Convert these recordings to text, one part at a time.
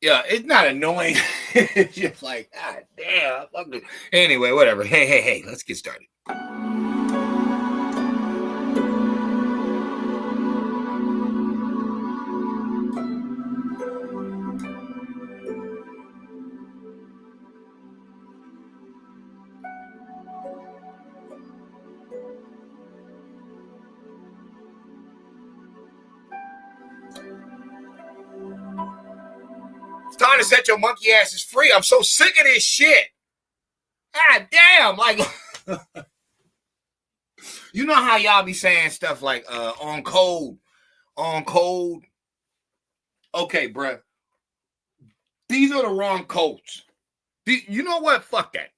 Yeah, it's not annoying. It's just like, God damn. Anyway, whatever. Hey, let's get started. It's time to set your monkey asses free. I'm so sick of this shit. God damn. Like, you know how y'all be saying stuff like on code. Okay, bruh. These are the wrong codes. You know what? Fuck that.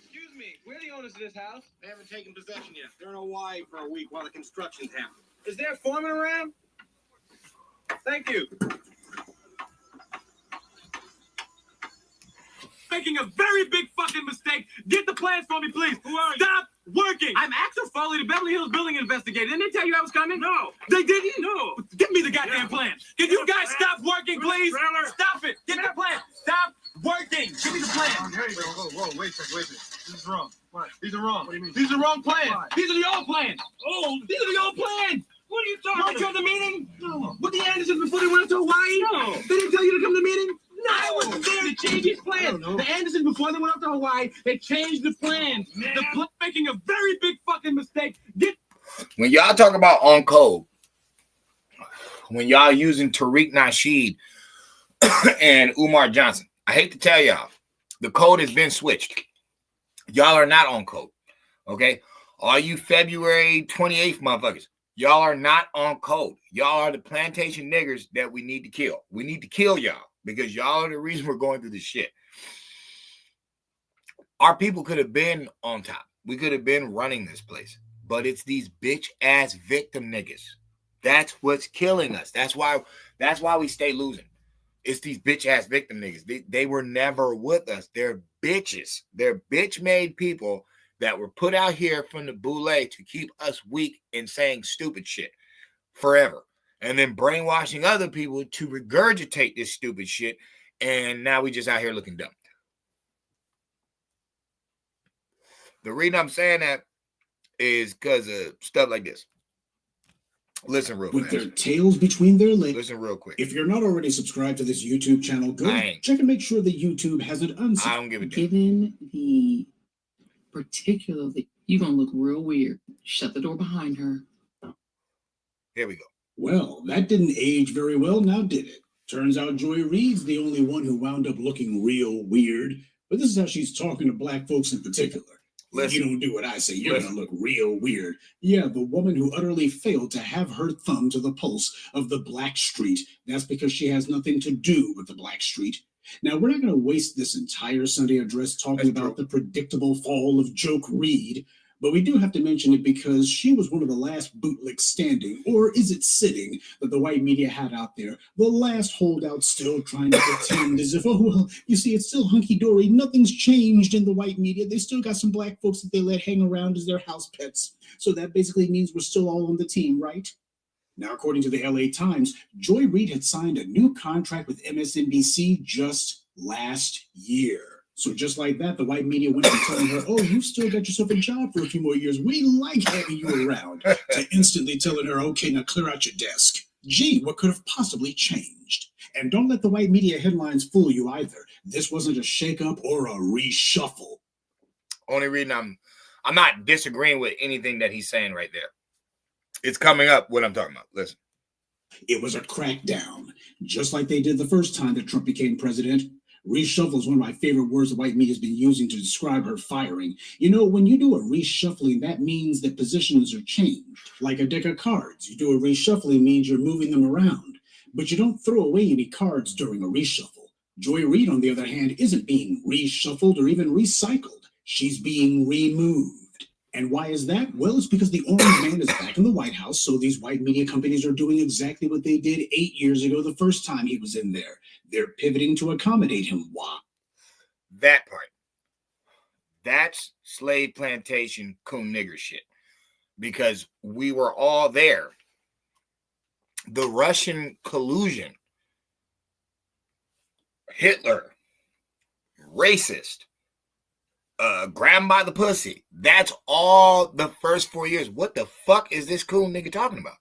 Excuse me, we're the owners of this house. They haven't taken possession yet. They're in Hawaii for a week while the construction's happening. Is there a foreman around? Thank you. Making a very big fucking mistake. Get the plans for me, please. Who are you? Stop working. I'm Axel Foley, the Beverly Hills building investigator. Didn't they tell you I was coming? No. They didn't? No. Give me the goddamn plan. Can you guys stop working, please? Stop it. Get the plan. Stop working. Give me the plan. Here you go. Whoa, wait a second. This is wrong. What? These are wrong. What do you mean? These are the wrong plans. Why? These are the old plans. Oh, these are the old plans. What are you talking about? Weren't you at the meeting? No. With the Andersons before they went up to Hawaii? No. They didn't tell you to come to the meeting? No. I wasn't there to change these plans. No. The Andersons, before they went up to Hawaii, they changed the plans. Man. The plan making a very big fucking mistake. When y'all talk about on code, when y'all using Tariq Nasheed and Umar Johnson, I hate to tell y'all, the code has been switched. Y'all are not on code. Okay? All you February 28th motherfuckers, y'all are not on code. Y'all are the plantation niggers that we need to kill. We need to kill y'all because y'all are the reason we're going through this shit. Our people could have been on top. We could have been running this place. But it's these bitch ass victim niggas. That's what's killing us. That's why we stay losing. It's these bitch ass victim niggas. They were never with us. They're bitches. They're bitch made people that were put out here from the boule to keep us weak and saying stupid shit forever. And then brainwashing other people to regurgitate this stupid shit. And now we just out here looking dumb. The reason I'm saying that is because of stuff like this. Listen real quick. With their tails between their legs. Listen real quick. If you're not already subscribed to this YouTube channel, go check and make sure that YouTube has it unsubscribed. I don't give a damn. Given the particularly, you're going to look real weird. Shut the door behind her. Here we go. Well, that didn't age very well, now did it? Turns out Joy Reid's the only one who wound up looking real weird. But this is how she's talking to black folks in particular. Listen. You don't do what I say, you're going to look real weird. Yeah, the woman who utterly failed to have her thumb to the pulse of the Black Street. That's because she has nothing to do with the Black Street. Now, we're not going to waste this entire Sunday address talking about the predictable fall of Joke Reid, but we do have to mention it because she was one of the last bootlicks standing, or is it sitting, that the white media had out there. The last holdout still trying to pretend as if, oh, well, you see, it's still hunky-dory. Nothing's changed in the white media. They still got some black folks that they let hang around as their house pets. So that basically means we're still all on the team, right? Now, according to the LA Times, Joy Reid had signed a new contract with MSNBC just last year. So just like that, the white media went from telling her, oh, you've still got yourself a job for a few more years. We like having you around, to instantly telling her, okay, now clear out your desk. Gee, what could have possibly changed? And don't let the white media headlines fool you either. This wasn't a shakeup or a reshuffle. Only reason I'm not disagreeing with anything that he's saying right there. It's coming up what I'm talking about. Listen. It was a crackdown, just like they did the first time that Trump became president. Reshuffle is one of my favorite words the white media has been using to describe her firing. You know, when you do a reshuffling, that means that positions are changed. Like a deck of cards, you do a reshuffling means you're moving them around. But you don't throw away any cards during a reshuffle. Joy Reid, on the other hand, isn't being reshuffled or even recycled. She's being removed. And why is that? Well, it's because the orange man is back in the White House, so these white media companies are doing exactly what they did 8 years ago the first time he was in there. They're pivoting to accommodate him. Why? That part. That's slave plantation coon nigger shit. Because we were all there. The Russian collusion Hitler, racist, grab him by the pussy. That's all the first 4 years. What the fuck is this cool nigga talking about?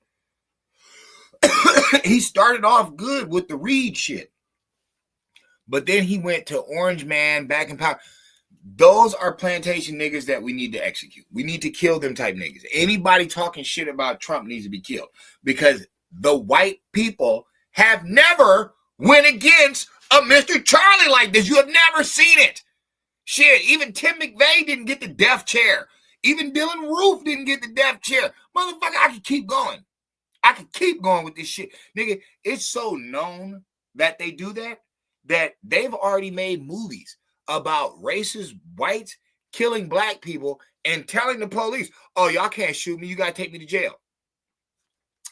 He started off good with the Reed shit. But then he went to Orange Man, back in power. Those are plantation niggas that we need to execute. We need to kill them type niggas. Anybody talking shit about Trump needs to be killed. Because the white people have never went against a Mr. Charlie like this. You have never seen it. Shit, even Tim McVeigh didn't get the death chair. Even Dylan Roof didn't get the death chair. Motherfucker, I could keep going. I could keep going with this shit. Nigga, it's so known that they do that they've already made movies about racist whites killing black people and telling the police, oh, y'all can't shoot me. You got to take me to jail.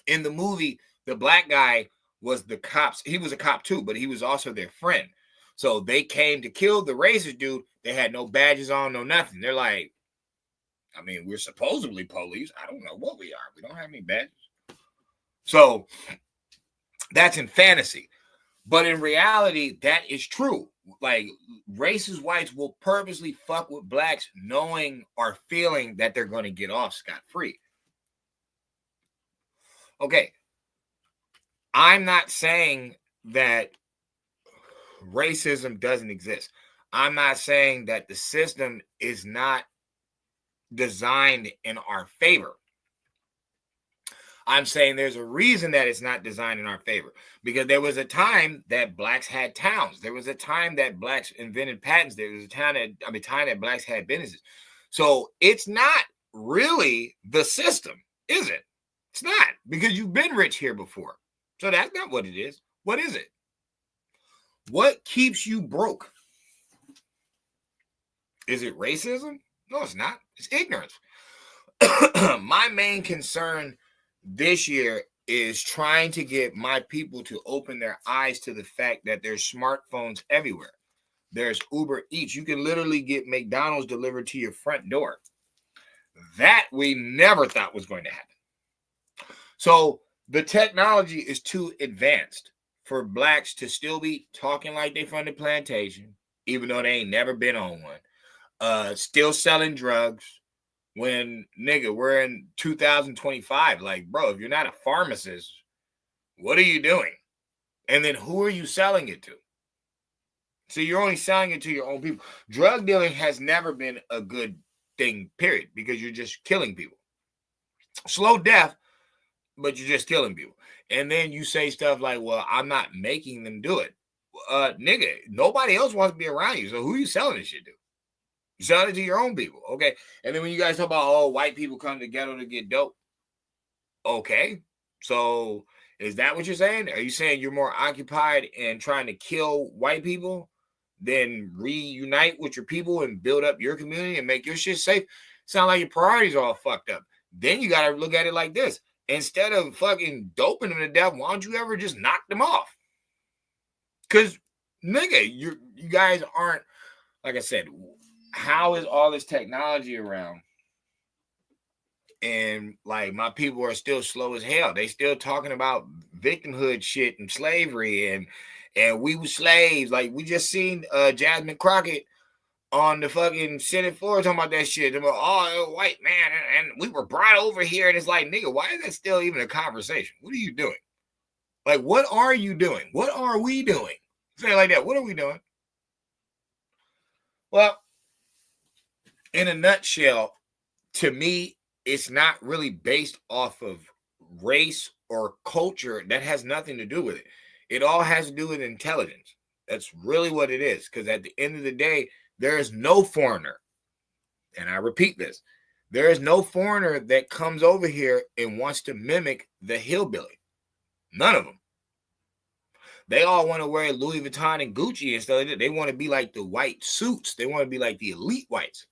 In the movie, the black guy was the cops. He was a cop too, but he was also their friend. So they came to kill the racist dude. They had no badges on, no nothing. They're like, I mean, we're supposedly police. I don't know what we are. We don't have any badges. So that's in fantasy. But in reality, that is true. Like, racist whites will purposely fuck with blacks knowing or feeling that they're going to get off scot-free. Okay. I'm not saying that racism doesn't exist. I'm not saying that the system is not designed in our favor. I'm saying there's a reason that it's not designed in our favor, because there was a time that blacks had towns. There was a time that blacks invented patents. There was a time that blacks had businesses. So it's not really the system, is it? It's not, because you've been rich here before. So that's not what it is. What is it? What keeps you broke? Is it racism? No, it's not. It's ignorance. My main concern this year is trying to get my people to open their eyes to the fact that there's smartphones everywhere. There's Uber Eats. You can literally get McDonald's delivered to your front door. That we never thought was going to happen. So the technology is too advanced for blacks to still be talking like they from the plantation, even though they ain't never been on one. Still selling drugs. When, nigga, we're in 2025. Like, bro, if you're not a pharmacist, what are you doing? And then who are you selling it to? So you're only selling it to your own people. Drug dealing has never been a good thing, period, because you're just killing people. Slow death, but you're just killing people. And then you say stuff like, well, I'm not making them do it. Nigga, nobody else wants to be around you. So who are you selling this shit to? You sell it to your own people, okay? And then when you guys talk about, oh, white people come to ghetto to get dope. Okay, so is that what you're saying? Are you saying you're more occupied in trying to kill white people than reunite with your people and build up your community and make your shit safe? Sound like your priorities are all fucked up. Then you got to look at it like this. Instead of fucking doping them to death, why don't you ever just knock them off? Because, nigga, you guys aren't, like I said, how is all this technology around? And like, my people are still slow as hell. They still talking about victimhood shit and slavery and we were slaves. Like, we just seen Jasmine Crockett on the fucking Senate floor talking about that shit. About, oh, white man, and we were brought over here. And it's like, nigga, why is that still even a conversation? What are you doing? Like, what are you doing? What are we doing? Say it like that. What are we doing? Well, in a nutshell, to me, it's not really based off of race or culture. That has nothing to do with it. It all has to do with intelligence. That's really what it is. Because at the end of the day, there is no foreigner, and I repeat this, there is no foreigner that comes over here and wants to mimic the hillbilly. None of them. They all want to wear Louis Vuitton and Gucci and stuff like that. They want to be like the white suits. They want to be like the elite whites.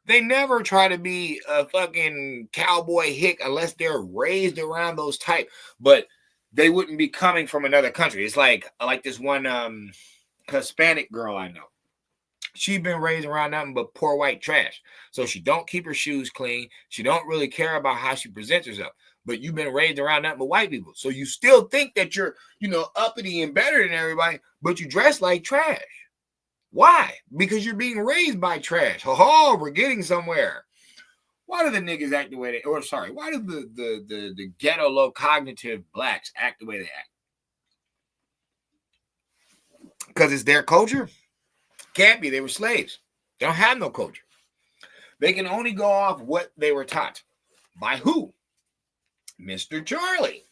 They never try to be a fucking cowboy hick unless they're raised around those type. But they wouldn't be coming from another country. It's like this one Hispanic girl I know. She's been raised around nothing but poor white trash. So she don't keep her shoes clean. She don't really care about how she presents herself. but you've been raised around nothing but white people. So you still think that you're, uppity and better than everybody, but you dress like trash. Why? Because you're being raised by trash. Oh, we're getting somewhere. Why do the niggas act the way they, why do the ghetto low cognitive blacks act the way they act? Because it's their culture? Can't be. They were slaves. They don't have no culture. They can only go off what they were taught. By who? Mr. Charlie.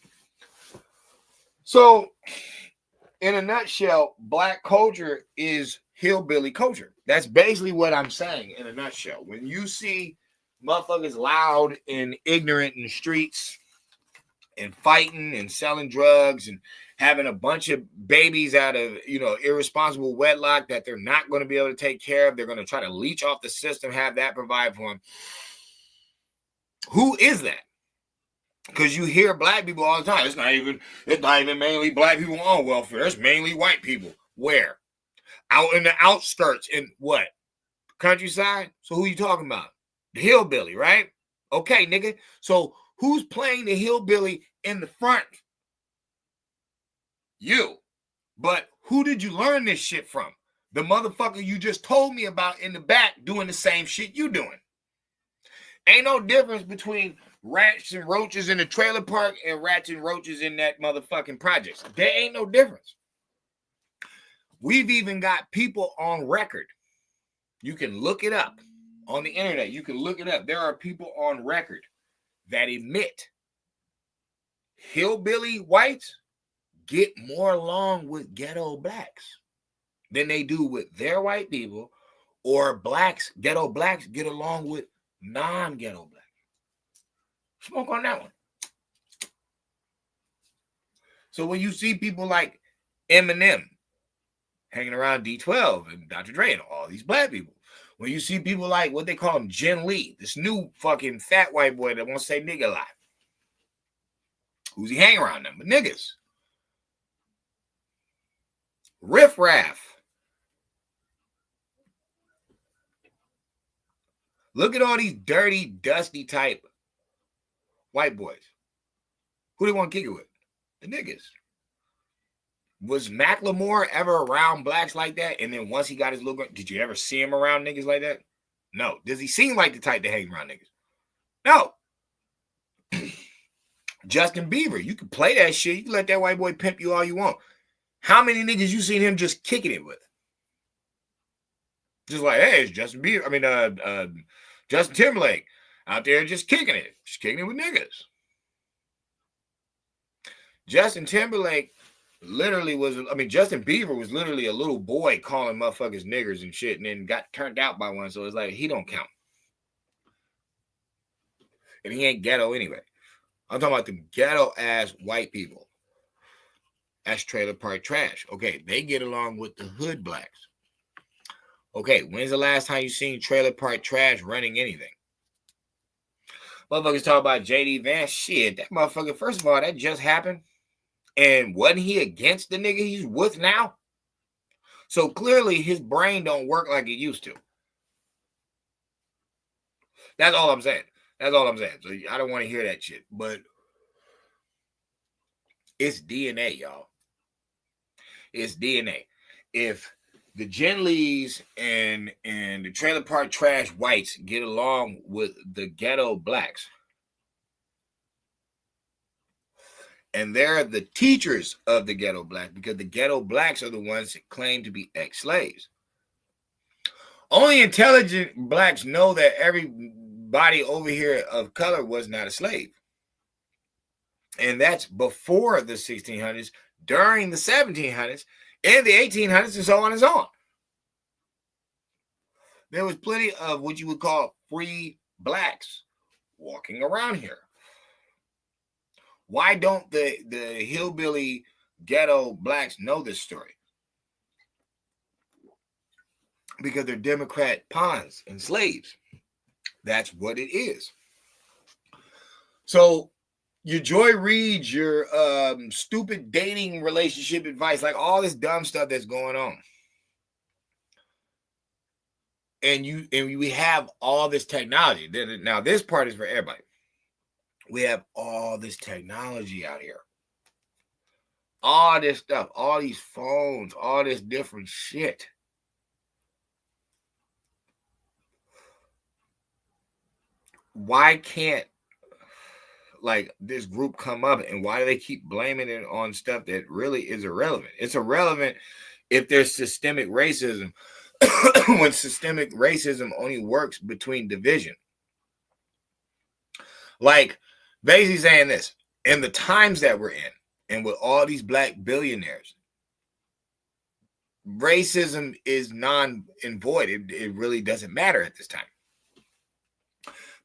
So, in a nutshell, black culture is hillbilly culture. That's basically what I'm saying in a nutshell. When you see motherfuckers loud and ignorant in the streets and fighting and selling drugs and having a bunch of babies out of, irresponsible wedlock that they're not going to be able to take care of. They're going to try to leech off the system, have that provide for them. Who is that? Because you hear black people all the time. It's not even mainly black people on welfare. It's mainly white people. Where? Out in the outskirts in what? Countryside? So who you talking about? The hillbilly, right? Okay, nigga. So who's playing the hillbilly in the front? You. But who did you learn this shit from? The motherfucker you just told me about in the back doing the same shit you doing. Ain't no difference between rats and roaches in the trailer park and rats and roaches in that motherfucking projects. There ain't no difference. We've even got people on record. You can look it up on the internet. You can look it up. There are people on record that admit hillbilly whites get more along with ghetto blacks than they do with their white people, or ghetto blacks get along with non-ghetto blacks. Smoke on that one. So when you see people like Eminem hanging around D12 and Dr. Dre and all these black people, when you see people like what they call him, Jen Lee, this new fucking fat white boy that won't say nigga a lot, who's he hanging around them? But niggas. Riff Raff. Look at all these dirty, dusty type white boys. Who they want to kick it with? The niggas. Was Macklemore ever around blacks like that? And then once he got his little, did you ever see him around niggas like that? No. Does he seem like the type to hang around niggas? No. Justin Bieber, you can play that shit. You can let that white boy pimp you all you want. How many niggas you seen him just kicking it with? Just like, hey, it's Justin Bieber. I mean, Justin Timberlake out there just kicking it with niggas. Justin Timberlake literally Justin Bieber was literally a little boy calling motherfuckers niggers and shit, and then got turned out by one. So it's like, he don't count. And he ain't ghetto anyway. I'm talking about the ghetto ass white people. That's trailer park trash. Okay, they get along with the hood blacks. Okay, when's the last time you seen trailer park trash running anything? Motherfuckers talk about JD Vance. Shit, that motherfucker, first of all, that just happened. And wasn't he against the nigga he's with now? So clearly his brain don't work like it used to. That's all I'm saying. That's all I'm saying. So I don't want to hear that shit. But it's DNA, y'all. It's DNA. If the Jen Lees and the trailer park trash whites get along with the ghetto blacks, and they're the teachers of the ghetto blacks, because the ghetto blacks are the ones that claim to be ex-slaves. Only intelligent blacks know that everybody over here of color was not a slave. And that's before the 1600s, during the 1700s, and the 1800s, and so on and so on. There was plenty of what you would call free blacks walking around here. Why don't the hillbilly ghetto blacks know this story? Because they're Democrat pawns and slaves. That's what it is. So your Joy Reid, your stupid dating relationship advice, like all this dumb stuff that's going on. And we have all this technology. Now this part is for everybody. We have all this technology out here. All this stuff, all these phones, all this different shit. Why can't like this group come up, and why do they keep blaming it on stuff that really is irrelevant? It's irrelevant if there's systemic racism when systemic racism only works between division. Like basically saying this, in the times that we're in, and with all these black billionaires, racism is non-void. It really doesn't matter at this time.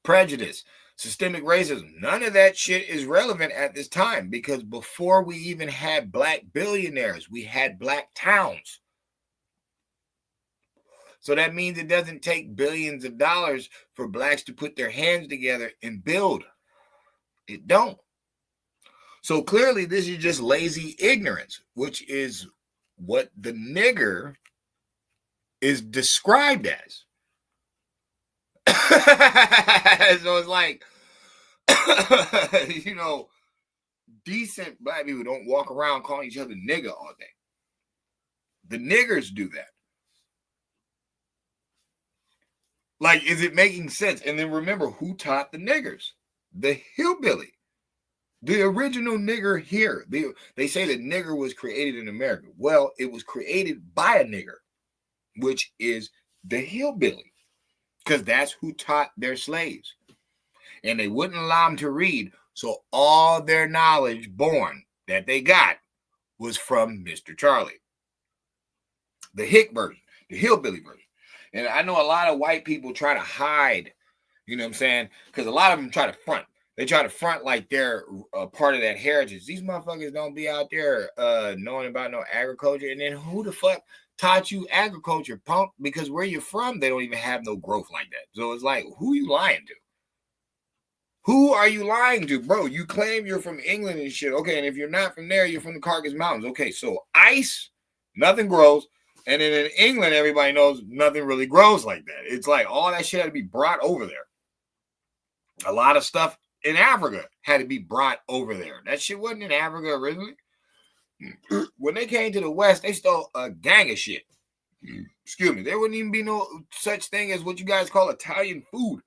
Prejudice, systemic racism, none of that shit is relevant at this time, because before we even had black billionaires, we had black towns. So that means it doesn't take billions of dollars for blacks to put their hands together and build. It don't. So clearly this is just lazy ignorance, which is what the nigger is described as. So it's like, you know, decent black people don't walk around calling each other nigger all day. The niggers do that. Like, is it making sense? And then remember, who taught the niggers? The hillbilly. The original nigger here. They say that nigger was created in America. Well, it was created by a nigger, which is the hillbilly, because that's who taught their slaves. And they wouldn't allow them to read, so all their knowledge born that they got was from Mr. Charlie. The hick version, the hillbilly version. And I know a lot of white people try to hide, you know what I'm saying? Because a lot of them try to front. They try to front like they're part of that heritage. These motherfuckers don't be out there knowing about no agriculture. And then who the fuck taught you agriculture, punk? Because where you're from, they don't even have no growth like that. So it's like, who you lying to? Who are you lying to, bro? You claim you're from England and shit. Okay, and if you're not from there, you're from the Caucasus Mountains. Okay, so ice, nothing grows. And then in England, everybody knows nothing really grows like that. It's like all that shit had to be brought over there. A lot of stuff in Africa had to be brought over there. That shit wasn't in Africa originally. When they came to the West, they stole a gang of shit. Excuse me. There wouldn't even be no such thing as what you guys call Italian food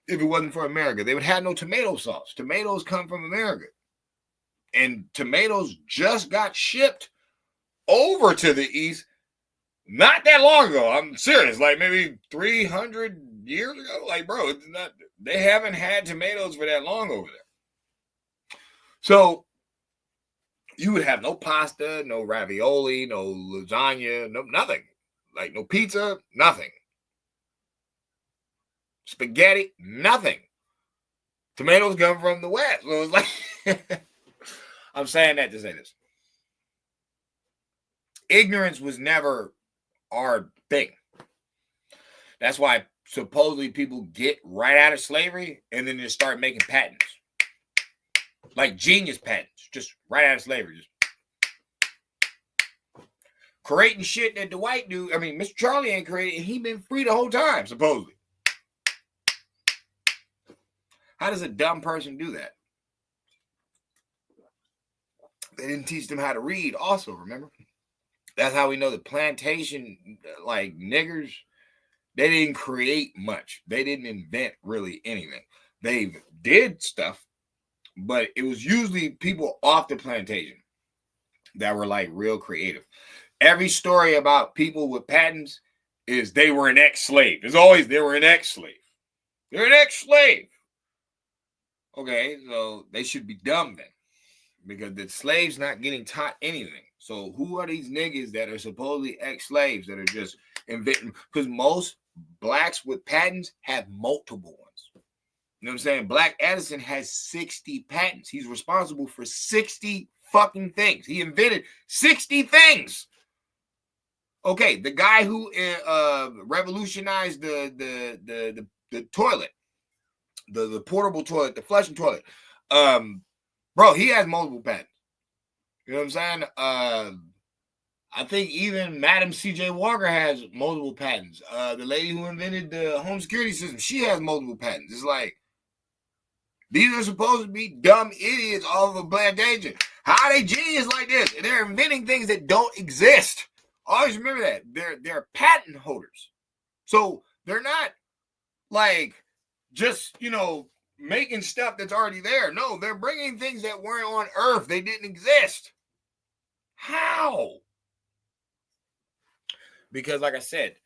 if it wasn't for America. They would have no tomato sauce. Tomatoes come from America. And tomatoes just got shipped over to the East not that long ago. I'm serious. Like maybe 300 years ago. Like, bro, it's not, they haven't had tomatoes for that long over there. So you would have no pasta, no ravioli, no lasagna, no nothing. Like no pizza, nothing. Spaghetti, nothing. Tomatoes come from the West. So it's like, I'm saying that to say this. Ignorance was never our thing. That's why supposedly people get right out of slavery and then just start making patents. Like genius patents, just right out of slavery. Just creating shit that the white dude, I mean, Mr. Charlie ain't created, he been free the whole time, supposedly. How does a dumb person do that? They didn't teach them how to read also, remember? That's how we know the plantation, like niggers, they didn't create much. They didn't invent really anything. They did stuff, but it was usually people off the plantation that were like real creative. Every story about people with patents is they were an ex-slave. There's always they were an ex-slave. They're an ex-slave. Okay, so they should be dumb then, because the slaves not getting taught anything. So who are these niggas that are supposedly ex-slaves that are just inventing? Because most blacks with patents have multiple ones. You know what I'm saying? Black Edison has 60 patents. He's responsible for 60 fucking things. He invented 60 things. Okay, the guy who revolutionized the toilet, the portable toilet, the flushing toilet, bro, he has multiple patents. You know what I'm saying? I think even Madam C.J. Walker has multiple patents. The lady who invented the home security system, she has multiple patents. It's like, These are supposed to be dumb idiots all over plantation. How are they genius like this? They're inventing things that don't exist. Always remember that. They're patent holders. So they're not like just, making stuff that's already there. No, they're bringing things that weren't on Earth. They didn't exist. How? Because like I said,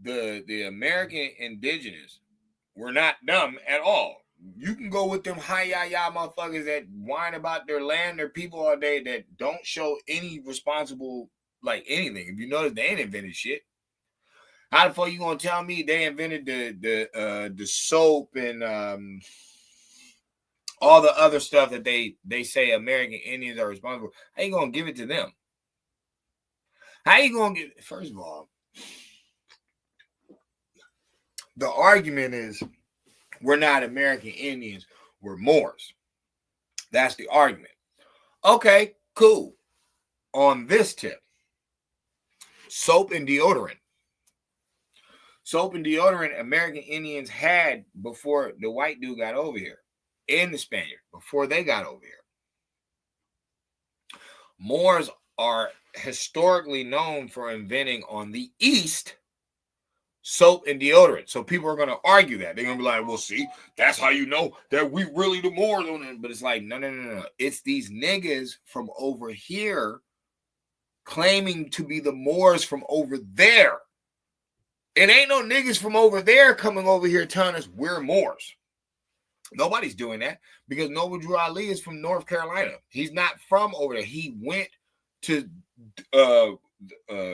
the American indigenous were not dumb at all. You can go with them hi-ya-ya motherfuckers that whine about their land, their people all day that don't show any responsible, like anything. If you notice, they ain't invented shit. How the fuck you gonna tell me they invented the soap and all the other stuff that they say American Indians are responsible? How you gonna give it to them? How you gonna get? First of all, the argument is we're not American Indians, we're Moors. That's the argument. Okay, cool. On this tip, soap and deodorant. Soap and deodorant American Indians had before the white dude got over here, and the Spaniard, before they got over here. Moors are historically known for inventing on the East soap and deodorant. So people are going to argue that. They're going to be like, well, see, that's how you know that we really the Moors on it. But it's like, no. It's these niggas from over here claiming to be the Moors from over there. It ain't no niggas from over there coming over here telling us we're Moors. Nobody's doing that because Noble Drew Ali is from North Carolina. He's not from over there. He went to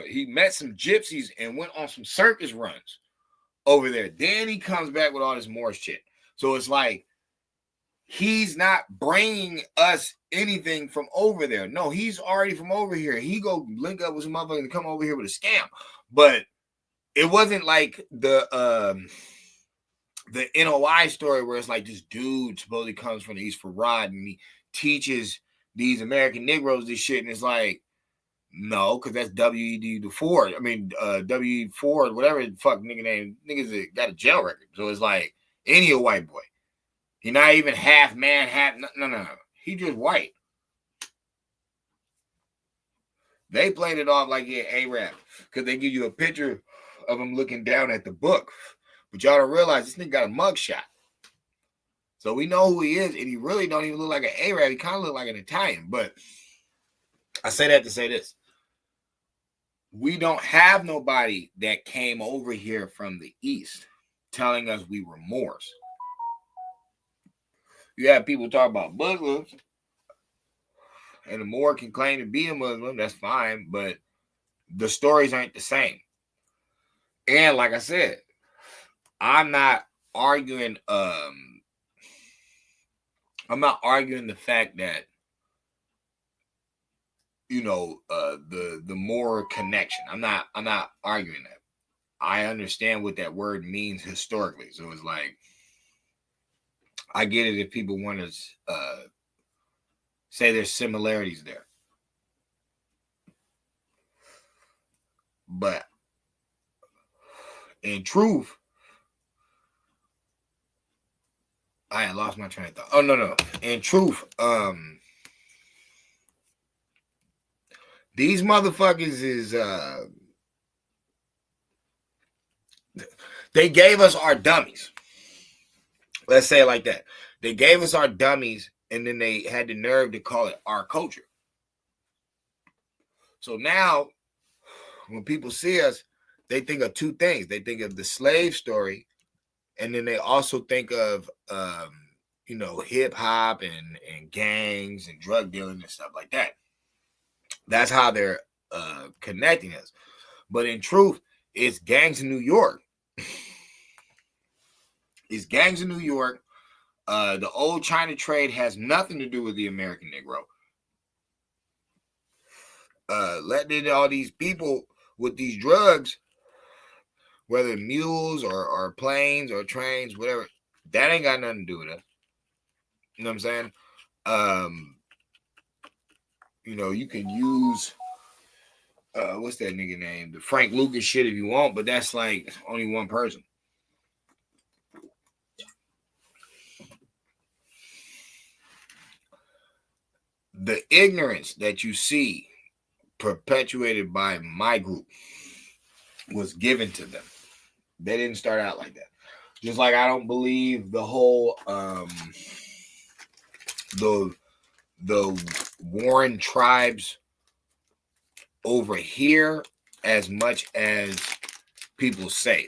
he met some gypsies and went on some circus runs over there. Then he comes back with all this Moorish shit. So it's like he's not bringing us anything from over there. No, he's already from over here. He go link up with some motherfuckers and come over here with a scam. But it wasn't like the NOI story where it's like this dude supposedly comes from the East for Rod and he teaches these American Negroes this shit, and it's like, no, because that's W.E.D. Ford. I mean, W.E. Ford, whatever the fuck nigga name, niggas got a jail record. So it's like any a white boy. He not even half man, half no. He just white. They played it off like he A-Rap because they give you a picture of him looking down at the book. But y'all don't realize this nigga got a mugshot. So we know who he is, and he really don't even look like an Arab. He kind of look like an Italian. But I say that to say this. We don't have nobody that came over here from the East telling us we were Moors. You have people talk about Muslims, and a Moor can claim to be a Muslim. That's fine, but the stories aren't the same. And like I said, I'm not arguing the fact that the Moor connection. I'm not arguing that. I understand what that word means historically. So it's like I get it if people want to say there's similarities there. But in truth, I had lost my train of thought. Oh, no. In truth, these motherfuckers is they gave us our dummies. Let's say it like that. They gave us our dummies, and then they had the nerve to call it our culture. So now, when people see us, they think of two things. They think of the slave story, and then they also think of hip hop and gangs and drug dealing and stuff like that. That's how they're connecting us. But in truth, it's gangs in New York. It's gangs in New York. The old China trade has nothing to do with the American Negro. Letting all these people with these drugs, whether mules or planes or trains, whatever, that ain't got nothing to do with us. You know what I'm saying? You can use what's that nigga name? The Frank Lucas shit if you want, but that's like only one person. ignorance that you see perpetuated by my group was given to them. They didn't start out like that. Just like I don't believe the whole the Warren tribes over here as much as people say,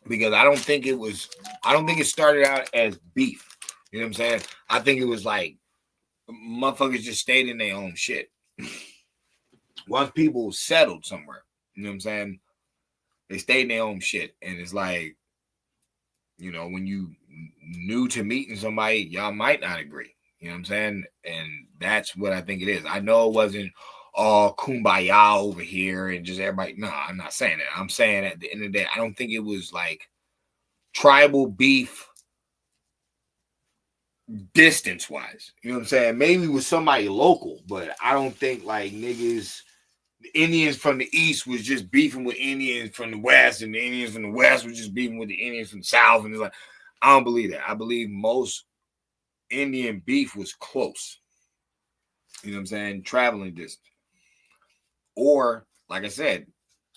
because I don't think it started out as beef. You know what I'm saying? I think it was like motherfuckers just stayed in their own shit. Once people settled somewhere, you know what I'm saying? They stayed in their own shit. And it's like, you know, when you new to meeting somebody, y'all might not agree. You know what I'm saying? And that's what I think it is. I know it wasn't all kumbaya over here and just everybody. No, I'm not saying that. I'm saying at the end of the day, I don't think it was like tribal beef distance wise. You know what I'm saying? Maybe with somebody local, but I don't think like niggas, the Indians from the East was just beefing with Indians from the West, and the Indians from the West was just beefing with the Indians from the South. And it's like, I don't believe that. I believe most Indian beef was close. You know what I'm saying? Traveling distance. Or, like I said,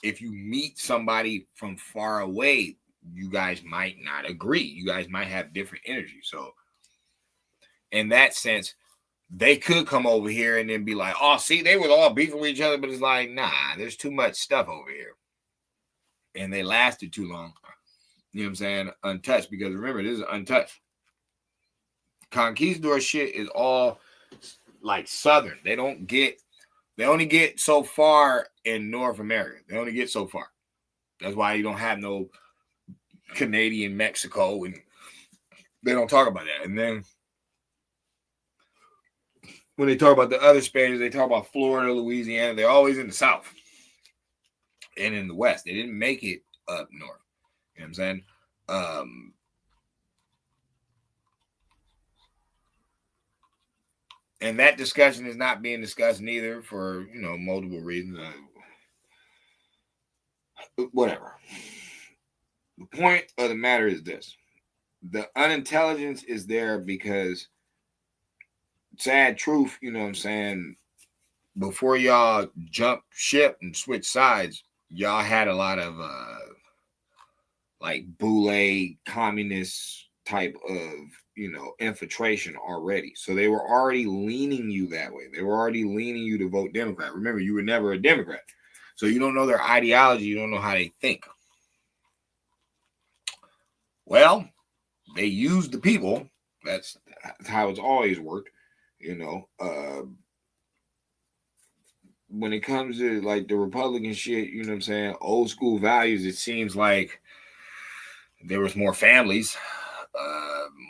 if you meet somebody from far away, you guys might not agree. You guys might have different energy. So, in that sense, they could come over here and then be like, oh, see, they were all beefing with each other, but it's like, nah, there's too much stuff over here. And they lasted too long. You know what I'm saying? Untouched, because remember, this is untouched. Conquistador shit is all like Southern. They only get so far in North America. They only get so far. That's why you don't have no Canadian Mexico, and they don't talk about that. And then when they talk about the other Spaniards, they talk about Florida, Louisiana. They're always in the South and in the West. They didn't make it up north. You know what I'm saying? And that discussion is not being discussed neither for, you know, multiple reasons. Whatever. The point of the matter is this. The unintelligence is there because, sad truth, you know what I'm saying, before y'all jump ship and switch sides, y'all had a lot of like boule communist type of, you know, infiltration already. So they were already leaning you that way. They were already leaning you to vote Democrat. Remember, you were never a Democrat. So you don't know their ideology. You don't know how they think. Well, they used the people. That's how it's always worked. You know, when it comes to like the Republican shit, you know what I'm saying, old school values, it seems like there was more families.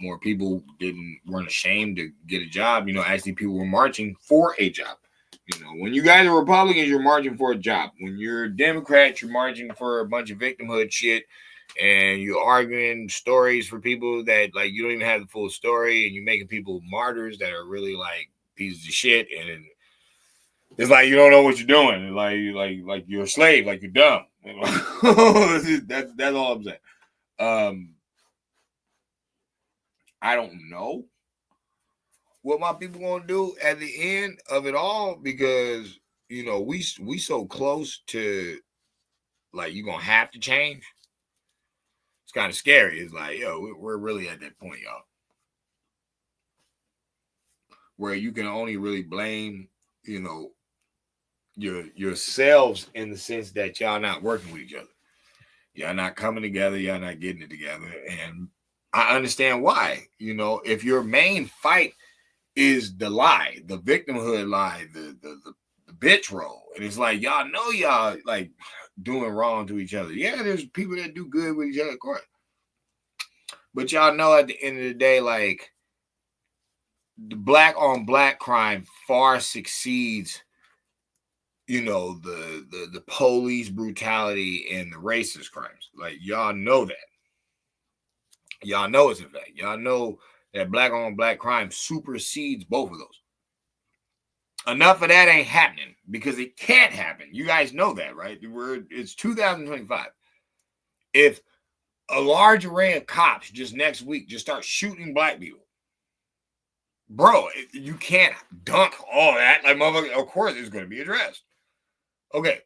More people weren't ashamed to get a job. You know, actually people were marching for a job. You know, when you guys are Republicans, you're marching for a job. When you're Democrats, you're marching for a bunch of victimhood shit, and you're arguing stories for people that like you don't even have the full story, and you're making people martyrs that are really like pieces of shit. And it's like you don't know what you're doing. Like you're a slave, like you're dumb. That's all I'm saying. I don't know what my people gonna do at the end of it all, because you know we so close to like you're gonna have to change. It's kind of scary. It's like, yo, we're really at that point, y'all, where you can only really blame, you know, yourselves in the sense that y'all not working with each other. Y'all not coming together. Y'all not getting it together. And I understand why. You know, if your main fight is the lie, the victimhood lie, the bitch role, and it's like y'all know y'all like doing wrong to each other. Yeah, there's people that do good with each other, of course, but y'all know at the end of the day, like the black on black crime far succeeds, you know, the police brutality and the racist crimes. Like y'all know that. Y'all know it's a fact. Y'all know that black on black crime supersedes both of those. Enough of that ain't happening because it can't happen. You guys know that, right? It's 2025. If a large array of cops just next week just start shooting black people, bro, you can't dunk all that. Like, motherfucker, of course it's going to be addressed. Okay.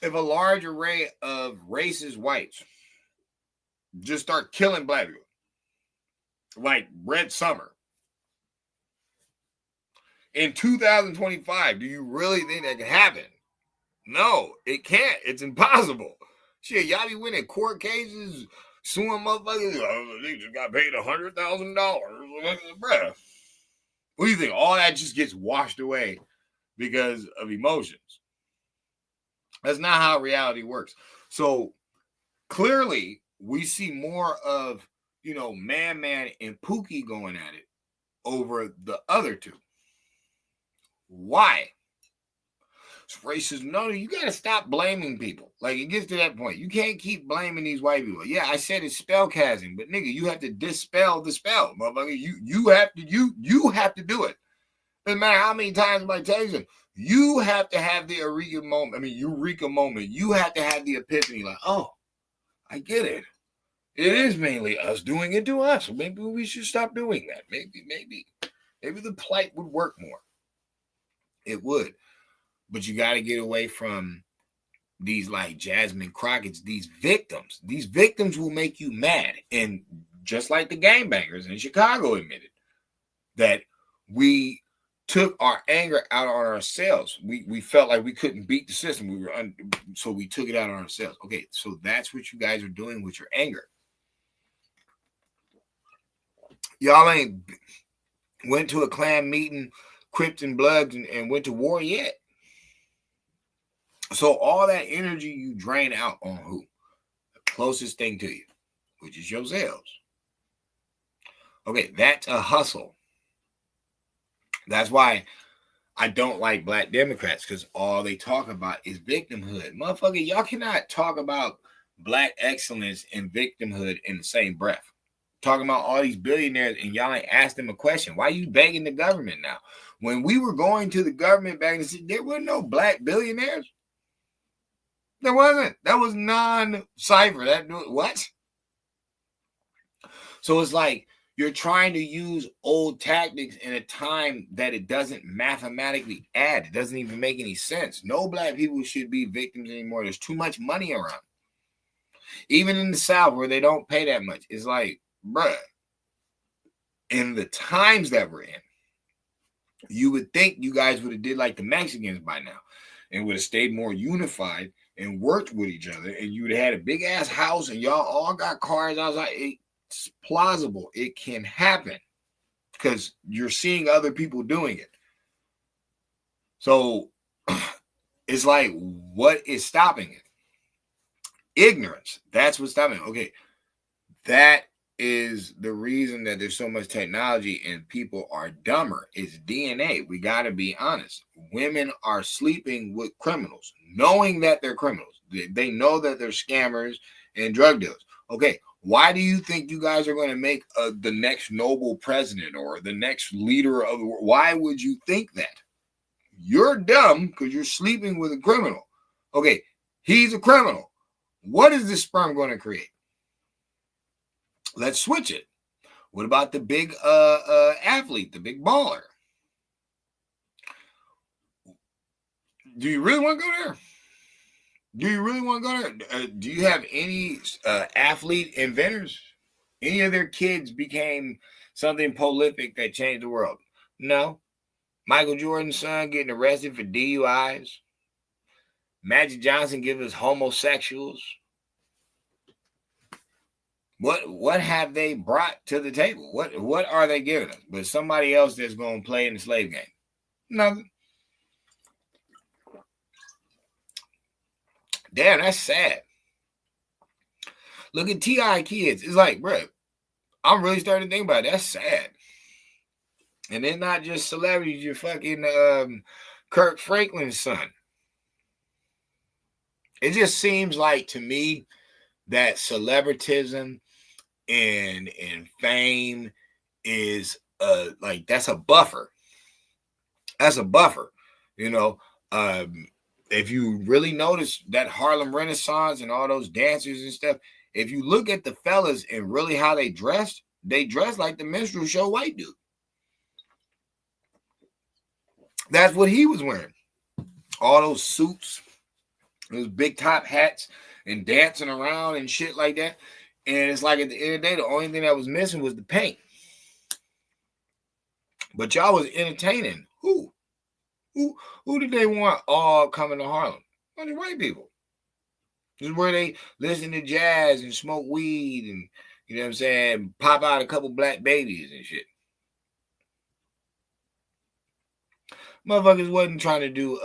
If a large array of racist whites just start killing black people, like Red Summer, in 2025, do you really think that can happen? No, it can't. It's impossible. Shit, y'all be winning court cases, suing motherfuckers. Oh, they just got paid $100,000. Bruh. What do you think? All that just gets washed away because of emotions. That's not how reality works. So clearly, we see more of, Man and Pookie going at it over the other two. Why? It's racism. No, you got to stop blaming people. Like, it gets to that point. You can't keep blaming these white people. Yeah, I said it's spell casting, but nigga, you have to dispel the spell, motherfucker. You have to do it. Doesn't matter how many times I tell you, you have to have the eureka moment. You have to have the epiphany. Like, oh, I get it. It is mainly us doing it to us. Maybe we should stop doing that. Maybe the plight would work more. It would. But you got to get away from these like Jasmine Crockett's, these victims. These victims will make you mad. And just like the gangbangers in Chicago admitted that we took our anger out on ourselves. We felt like we couldn't beat the system. So we took it out on ourselves. Okay, so that's what you guys are doing with your anger. Y'all ain't went to a Klan meeting, Crips and Bloods, and went to war yet. So all that energy you drain out on who? The closest thing to you, which is yourselves. Okay, that's a hustle. That's why I don't like black Democrats, because all they talk about is victimhood. Motherfucker, y'all cannot talk about black excellence and victimhood in the same breath. Talking about all these billionaires and y'all ain't asked them a question. Why are you begging the government now? When we were going to the government back and said there were no black billionaires. There wasn't. That was non-cipher. What? So it's like you're trying to use old tactics in a time that it doesn't mathematically add. It doesn't even make any sense. No black people should be victims anymore. There's too much money around. Even in the South where they don't pay that much. It's like, bruh, in the times that we're in, you would think you guys would have did like the Mexicans by now and would have stayed more unified and worked with each other, and you would have had a big ass house and y'all all got cars. I was like, it's plausible. It can happen because you're seeing other people doing it. So it's like, what is stopping it? Ignorance. That's what's stopping it. Okay. That is the reason that there's so much technology and people are dumber. It's DNA. We got to be honest. Women are sleeping with criminals, knowing that they're criminals. They know that they're scammers and drug dealers. Okay, why do you think you guys are going to make the next noble president or the next leader of the world? Why would you think that? You're dumb because you're sleeping with a criminal. Okay, he's a criminal. What is this sperm going to create? Let's switch it. What about the big athlete, the big baller? Do you really want to go there? Do you really want to go there? Do you have any athlete inventors? Any of their kids became something prolific that changed the world? No. Michael Jordan's son getting arrested for DUIs. Magic Johnson giving us homosexuals. What have they brought to the table? What are they giving us? But somebody else that's going to play in the slave game. Nothing. Damn, that's sad. Look at T.I. kids. It's like, bro, I'm really starting to think about it. That's sad. And they're not just celebrities. You're fucking Kirk Franklin's son. It just seems like to me that celebritism and fame is like that's a buffer. That's a buffer. You know, if you really notice that Harlem Renaissance and all those dancers and stuff, if you look at the fellas and really how they dressed, they dress like the minstrel show white dude. That's what he was wearing. All those suits, those big top hats, and dancing around and shit like that. And it's like at the end of the day, the only thing that was missing was the paint. But y'all was entertaining. Who did they want all coming to Harlem? Only white people. This is where they listen to jazz and smoke weed and, you know what I'm saying, pop out a couple black babies and shit. Motherfuckers wasn't trying to do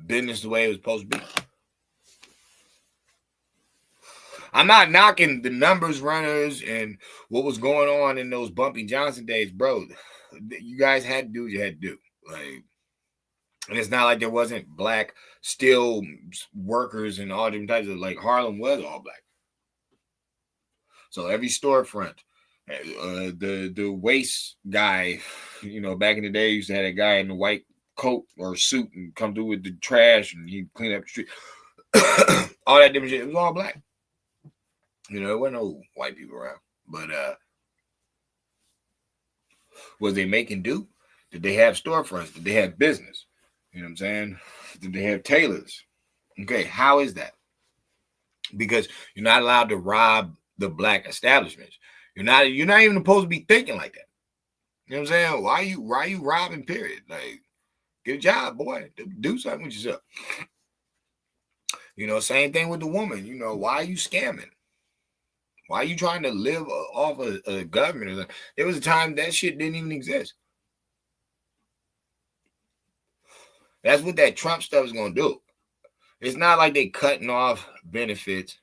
business the way it was supposed to be. I'm not knocking the numbers runners and what was going on in those Bumpy Johnson days, bro. You guys had to do what you had to do. Like, and it's not like there wasn't black steel workers and all different types of, like, Harlem was all black. So every storefront, the waste guy, you know, back in the day, used to have that guy in the white coat or suit and come through with the trash and he'd clean up the street. All that different shit. It was all black. You know, there wasn't no white people around. But was they making do? Did they have storefronts? Did they have business? You know what I'm saying? Did they have tailors? Okay, how is that? Because you're not allowed to rob the black establishments. You're not even supposed to be thinking like that. You know what I'm saying? Why are you robbing, period? Like, get a job, boy. Do something with yourself. You know, same thing with the woman. You know, why are you scamming? Why are you trying to live off a government? There was a time that shit didn't even exist. That's what that Trump stuff is going to do. It's not like they cutting off benefits,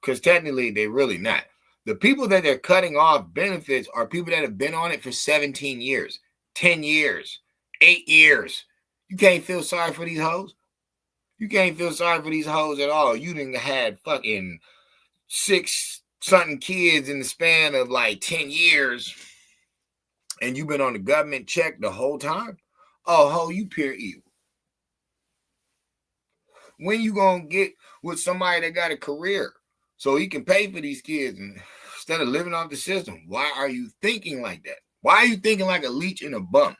because technically they're really not. The people that they're cutting off benefits are people that have been on it for 17 years, 10 years, 8 years. You can't feel sorry for these hoes. You can't feel sorry for these hoes at all. You done had fucking 6-something kids in the span of like 10 years, and you've been on the government check the whole time. Oh, ho, you pure evil. When you gonna get with somebody that got a career so he can pay for these kids and instead of living off the system? Why are you thinking like that? Why are you thinking like a leech and a bum?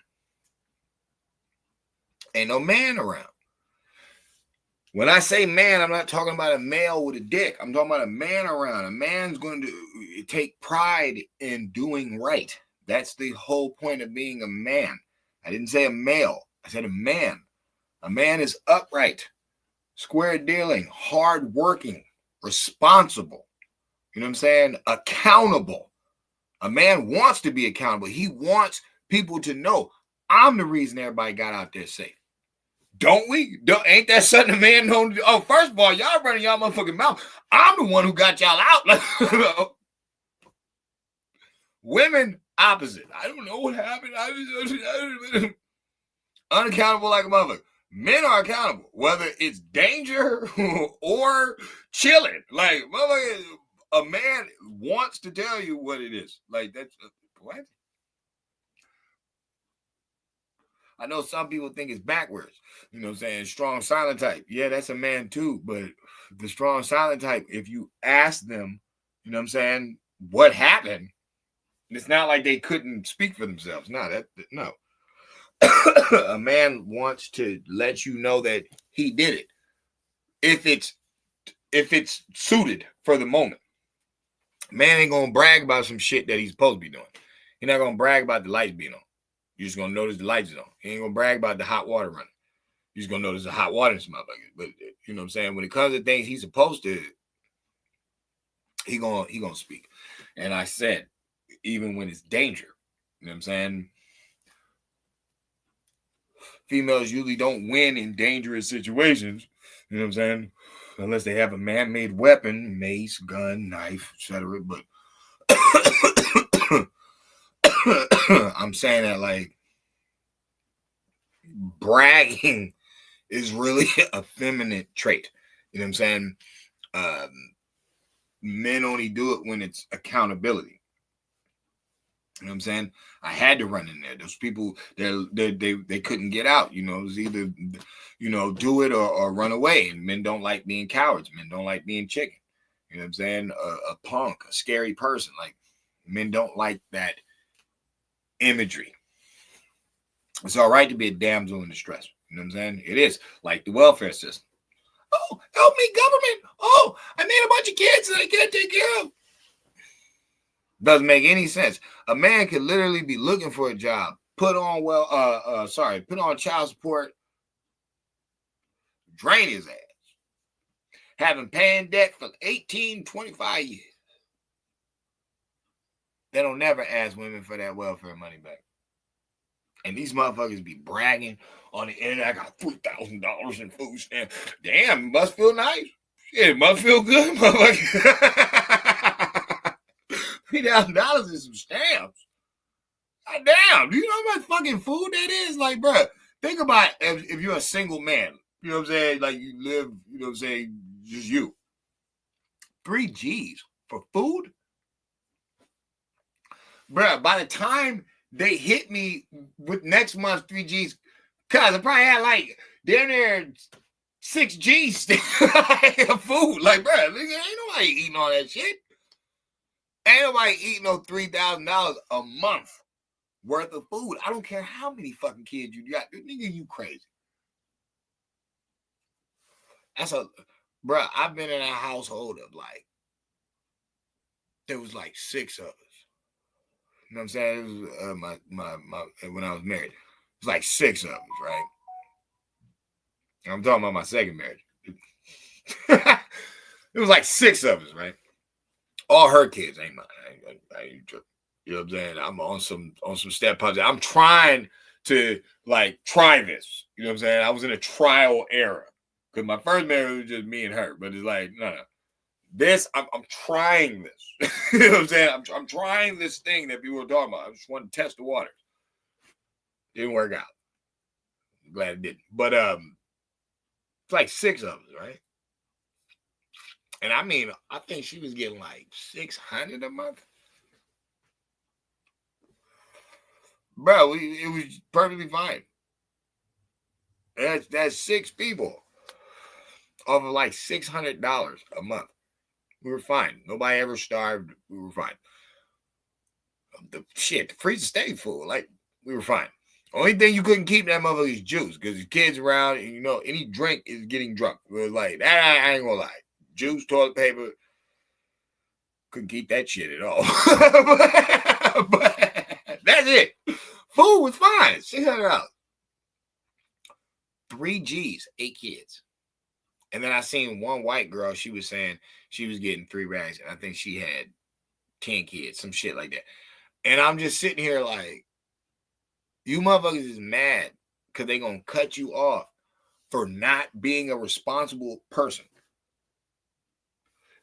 Ain't no man around. When I say man, I'm not talking about a male with a dick. I'm talking about a man around. A man's going to take pride in doing right. That's the whole point of being a man. I didn't say a male. I said a man. A man is upright, square dealing, hardworking, responsible. You know what I'm saying? Accountable. A man wants to be accountable. He wants people to know, I'm the reason everybody got out there safe. Don't we? Ain't that something a man known to do? Oh, first of all, y'all running y'all motherfucking mouth. I'm the one who got y'all out. Women, opposite. I don't know what happened. Unaccountable like a motherfucker. Men are accountable, whether it's danger or chilling. Like, motherfucker, a man wants to tell you what it is. Like, that's what? I know some people think it's backwards. You know what I'm saying? Strong silent type. Yeah, that's a man too. But the strong silent type, if you ask them, you know what I'm saying, what happened, it's not like they couldn't speak for themselves. No. A man wants to let you know that he did it. If it's suited for the moment. Man ain't gonna brag about some shit that he's supposed to be doing. He's not gonna brag about the lights being on. You're just gonna notice the lights is on. He ain't gonna brag about the hot water running. You're just gonna notice the hot water in some motherfuckers. But you know what I'm saying? When it comes to things he's supposed to, he gonna speak. And I said, even when it's danger, you know what I'm saying? Females usually don't win in dangerous situations, you know what I'm saying? Unless they have a man-made weapon, mace, gun, knife, etc. But I'm saying that, like, bragging is really a feminine trait. You know what I'm saying? Men only do it when it's accountability. You know what I'm saying? I had to run in there. Those people, they couldn't get out. You know, it was either, you know, do it or run away. And men don't like being cowards. Men don't like being chicken. You know what I'm saying? A punk, a scary person. Like, men don't like that imagery. It's all right to be a damsel in distress. You know what I'm saying? It is like the welfare system. Oh, help me, government. Oh, I made a bunch of kids that I can't take care of. Doesn't make any sense. A man could literally be looking for a job, put on child support, drain his ass, having paying debt for 18, 25 years. They don't never ask women for that welfare money back. And these motherfuckers be bragging on the internet. I got $3,000 in food stamps. Damn, it must feel nice. Shit, it must feel good, motherfucker. $3,000 is some stamps. God damn, do you know how much fucking food that is? Like, bro, think about if you're a single man. You know what I'm saying? Like, you live, you know what I'm saying, just you. 3 G's for food? Bruh, by the time they hit me with next month's 3 G's, cause I probably had like down there 6 G's of food. Like, bruh, ain't nobody eating all that shit. Ain't nobody eating no $3,000 a month worth of food. I don't care how many fucking kids you got. Nigga, you crazy. Bruh, I've been in a household of like, there was like 6 of us. You know what I'm saying? It was when I was married. It was like 6 of us, right? I'm talking about my second marriage. It was like 6 of us, right? All her kids ain't mine. You know what I'm saying? I'm on some step project. I'm trying to like try this. You know what I'm saying? I was in a trial era because my first marriage was just me and her. But it's like no. This I'm trying this. You know what I'm saying? I'm trying this thing that people were talking about. I just wanted to test the waters. Didn't work out. I'm glad it didn't. But it's like 6 of us, right? And I mean, I think she was getting like $600 a month. Bro, it was perfectly fine. That's 6 people off of like $600 a month. We were fine. Nobody ever starved. We were fine. The freezer stayed full. Like, we were fine. Only thing you couldn't keep that motherfucker is juice because the kids around, and you know, any drink is getting drunk. It was like, I ain't gonna lie. Juice, toilet paper, couldn't keep that shit at all. but that's it. Food was fine. $600. 3 G's, 8 kids. And then I seen one white girl, she was saying she was getting 3 rags, and I think she had 10 kids, some shit like that. And I'm just sitting here like, you motherfuckers is mad because they gonna cut you off for not being a responsible person.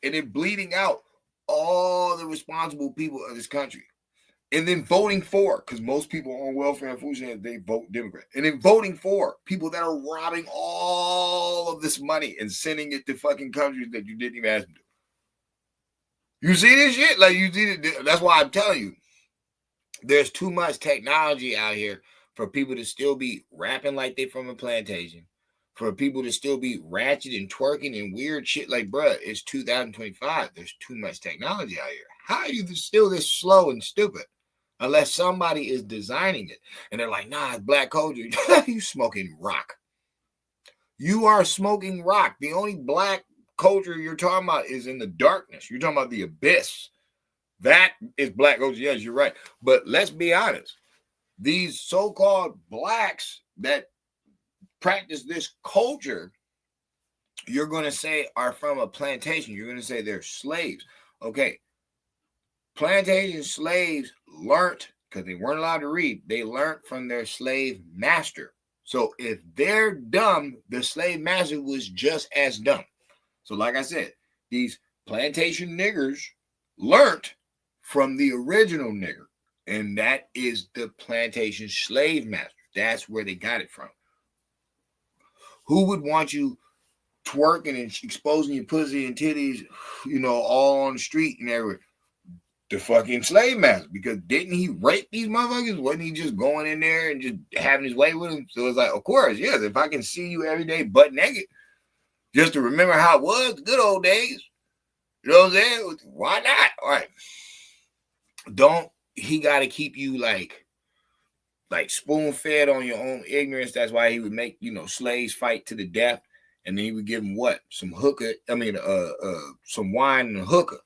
And then bleeding out all the responsible people of this country. And then voting for, because most people on welfare and food stamps, they vote Democrat. And then voting for people that are robbing all of this money and sending it to fucking countries that you didn't even ask them to. You see this shit? Like, you see it. That's why I'm telling you, there's too much technology out here for people to still be rapping like they from a plantation, for people to still be ratchet and twerking and weird shit. Like, bruh, it's 2025. There's too much technology out here. How are you still this slow and stupid? Unless somebody is designing it. And they're like, nah, it's black culture. You smoking rock. You are smoking rock. The only black culture you're talking about is in the darkness. You're talking about the abyss. That is black culture. Yes, you're right. But let's be honest. These so-called blacks that practice this culture, you're going to say are from a plantation. You're going to say they're slaves. Okay. Plantation slaves learned, because they weren't allowed to read, they learned from their slave master. So if they're dumb, the slave master was just as dumb. So like I said, these plantation niggers learned from the original nigger, and that is the plantation slave master. That's where they got it from. Who would want you twerking and exposing your pussy and titties, you know, all on the street and everywhere? The fucking slave master, because didn't he rape these motherfuckers? Wasn't he just going in there and just having his way with them? So it's like, of course, yes, if I can see you every day butt naked, just to remember how it was, the good old days, You know what I'm saying? Why not? All right. He got to keep you like spoon fed on your own ignorance. That's why he would make, slaves fight to the death. And then he would give them what? Some wine and a hookah.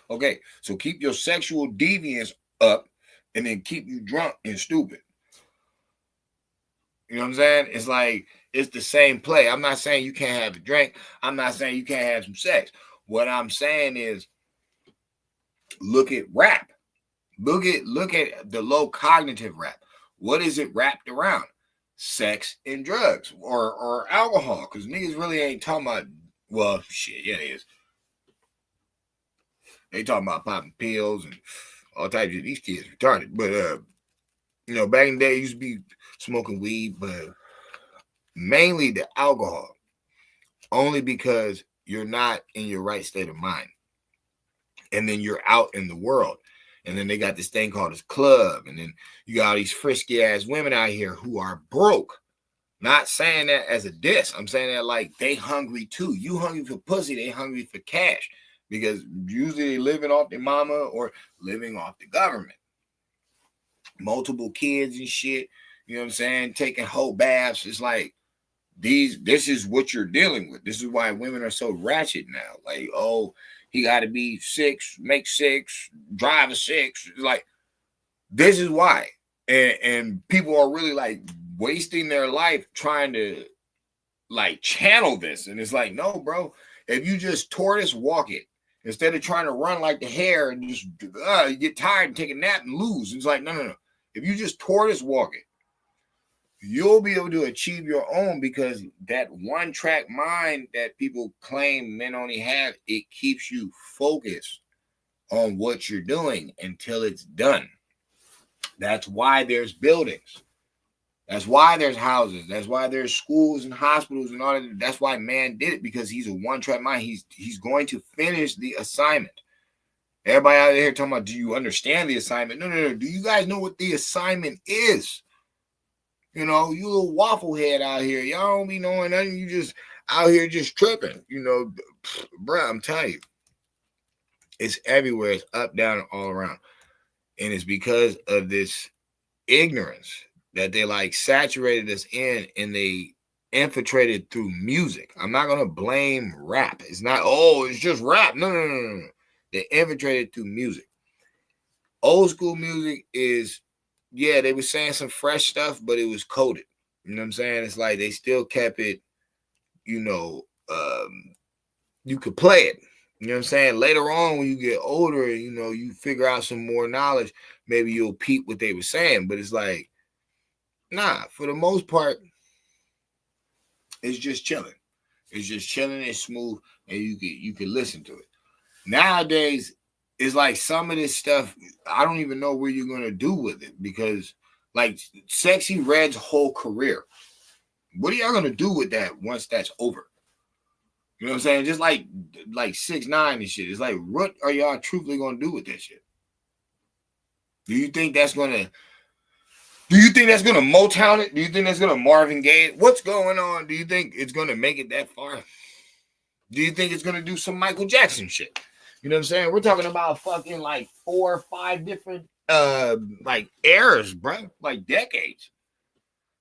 Okay, so keep your sexual deviance up and then keep you drunk and stupid. You know what I'm saying? It's like, it's the same play. I'm not saying you can't have a drink. I'm not saying you can't have some sex. What I'm saying is, look at rap. Look at the low cognitive rap. What is it wrapped around? Sex and drugs or alcohol. Because niggas really ain't talking about, well, shit, yeah, it is. They talking about popping pills and all types of, these kids retarded. But, back in the day, used to be smoking weed, but mainly the alcohol. Only because you're not in your right state of mind. And then you're out in the world. And then they got this thing called this club. And then you got all these frisky ass women out here who are broke. Not saying that as a diss. I'm saying that like they hungry too. You hungry for pussy, they hungry for cash. Because usually they living off their mama or living off the government. Multiple kids and shit. You know what I'm saying? Taking whole baths. It's like this is what you're dealing with. This is why women are so ratchet now. Like, oh, he got to be 6, make 6, drive a 6. Like, this is why. And people are really like wasting their life trying to like channel this. And it's like, no, bro, if you just tortoise walk it, instead of trying to run like the hare and just you get tired and take a nap and lose. It's like, no. If you just tortoise walk it, you'll be able to achieve your own, because that one track mind that people claim men only have, it keeps you focused on what you're doing until it's done. That's why there's buildings. That's why there's houses. That's why there's schools and hospitals and all that. That's why man did it, because he's a one track mind. He's going to finish the assignment. Everybody out there talking about, do you understand the assignment? No. Do you guys know what the assignment is? You little waffle head out here. Y'all don't be knowing nothing. You just out here just tripping. Bruh, I'm telling you. It's everywhere. It's up, down, and all around. And it's because of this ignorance that they like saturated us in, and they infiltrated through music. I'm not going to blame rap. It's not, it's just rap. No. They infiltrated through music. Old school music is, yeah, they were saying some fresh stuff, but it was coded. You know what I'm saying? It's like they still kept it, you could play it. You know what I'm saying? Later on, when you get older, you figure out some more knowledge, maybe you'll peep what they were saying. But it's like, nah, for the most part, it's just chilling. It's just chilling and smooth, and you can listen to it. Nowadays, it's like some of this stuff, I don't even know where you're going to do with it, because like Sexy Red's whole career, what are y'all going to do with that once that's over? You know what I'm saying? Just like 6ix9ine and shit. It's like, what are y'all truthfully going to do with that shit? Do you think that's going to Motown it? Do you think that's going to Marvin Gaye it? What's going on? Do you think it's going to make it that far? Do you think it's going to do some Michael Jackson shit? You know what I'm saying? We're talking about fucking like 4 or 5 different like eras, bro, like decades.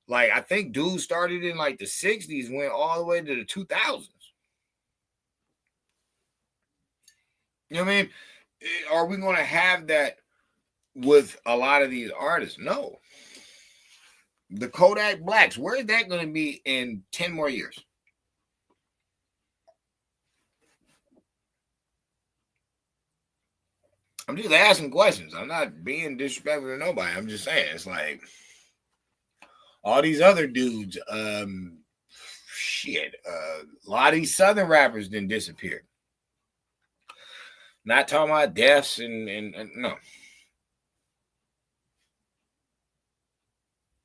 Like I think dude started in like the 60s, went all the way to the 2000s. You know what I mean? Are we going to have that with a lot of these artists? No. The Kodak Blacks, where is that going to be in 10 more years? I'm just asking questions. I'm not being disrespectful to nobody. I'm just saying, it's like all these other dudes, a lot of these Southern rappers didn't disappear. Not talking about deaths and no.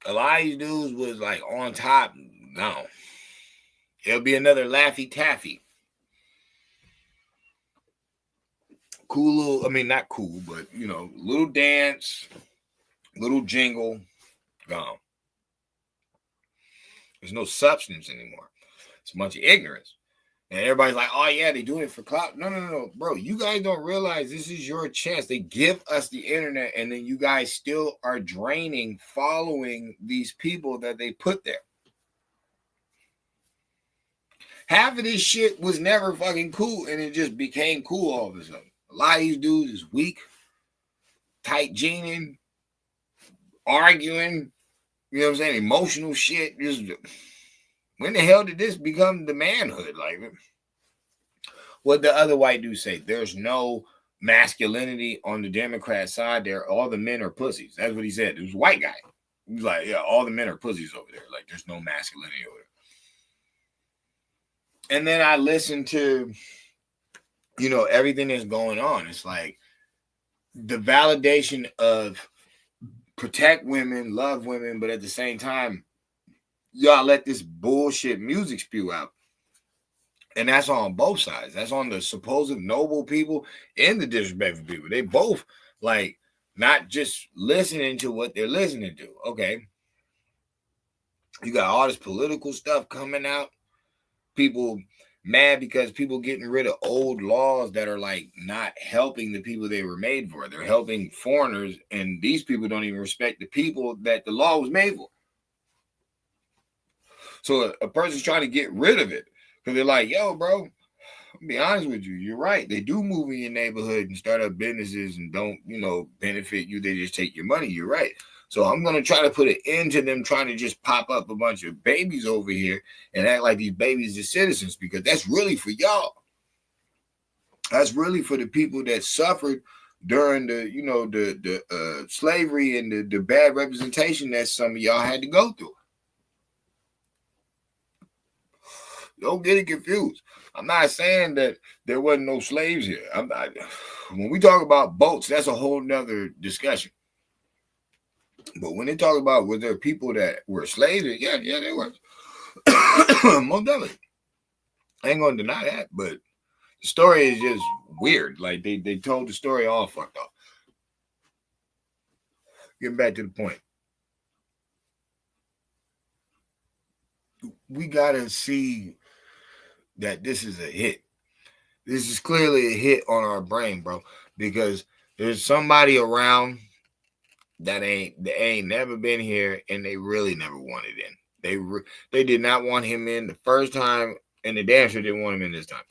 A lot of these dudes was like on top. No. It'll be another Laffy Taffy. Cool little, not cool, but little dance, little jingle, gone. There's no substance anymore. It's a bunch of ignorance. And everybody's like, oh, yeah, they doing it for clout. No. Bro, you guys don't realize this is your chance. They give us the internet, and then you guys still are draining following these people that they put there. Half of this shit was never fucking cool, and it just became cool all of a sudden. A lot of these dudes is weak, tight jeaning, arguing, you know what I'm saying, emotional shit. Just when the hell did this become the manhood? Like, what the other white dude say? There's no masculinity on the Democrat side. There, all the men are pussies. That's what he said. It was a white guy. He was like, yeah, all the men are pussies over there. Like, there's no masculinity over there. And then I listened to, you know, everything that's going on. It's like the validation of protect women, love women, but at the same time, y'all let this bullshit music spew out. And that's on both sides. That's on the supposed noble people and the disrespectful people. They both like not just listening to what they're listening to. Okay. You got all this political stuff coming out. People mad because people getting rid of old laws that are like not helping the people they were made for. They're helping foreigners, and these people don't even respect the people that the law was made for. So a person's trying to get rid of it because they're like, yo, bro, I'll be honest with you. You're right. They do move in your neighborhood and start up businesses and don't, you know, benefit you. They just take your money. You're right. So I'm going to try to put an end to them trying to just pop up a bunch of babies over here and act like these babies are citizens, because that's really for y'all. That's really for the people that suffered during the, you know, the slavery and the bad representation that some of y'all had to go through. Don't get it confused. I'm not saying that there wasn't no slaves here. I'm not. When we talk about boats, that's a whole nother discussion. But when they talk about were there people that were slaves, yeah, they were. Most definitely. I ain't gonna deny that, but the story is just weird. Like they told the story all fucked up. Getting back to the point. We gotta see that this is a hit. This is clearly a hit on our brain, bro, because there's somebody around that ain't never been here, and they really never wanted in. They did not want him in the first time, and the damn sure didn't want him in this time.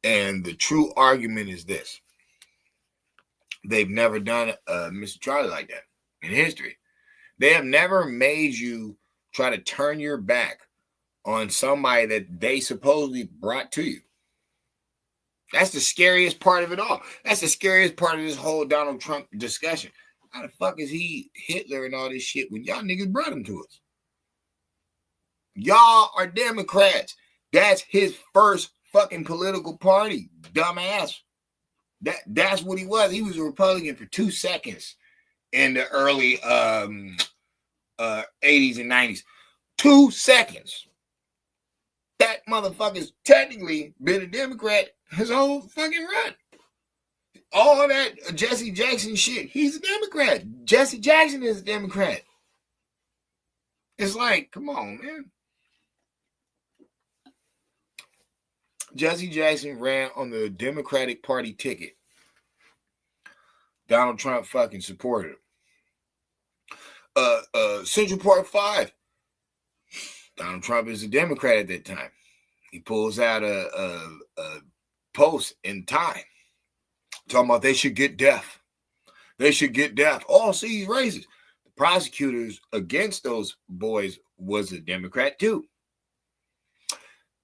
And the true argument is this: they've never done Mr. Charlie like that in history. They have never made you try to turn your back on somebody that they supposedly brought to you. That's the scariest part of it all. That's the scariest part of this whole Donald Trump discussion. How the fuck is he Hitler and all this shit when y'all niggas brought him to us? Y'all are Democrats. That's his first fucking political party, dumbass. That's what he was. He was a Republican for 2 seconds in the early 80s and 90s. 2 seconds. That motherfucker's technically been a Democrat his whole fucking run. All that Jesse Jackson shit, he's a Democrat. Jesse Jackson is a Democrat. It's like, come on, man. Jesse Jackson ran on the Democratic Party ticket. Donald Trump fucking supported him. Central Park 5. Donald Trump is a Democrat at that time. He pulls out a post in Time talking about they should get death. They should get death. Oh, see, he's racist. The prosecutors against those boys was a Democrat too.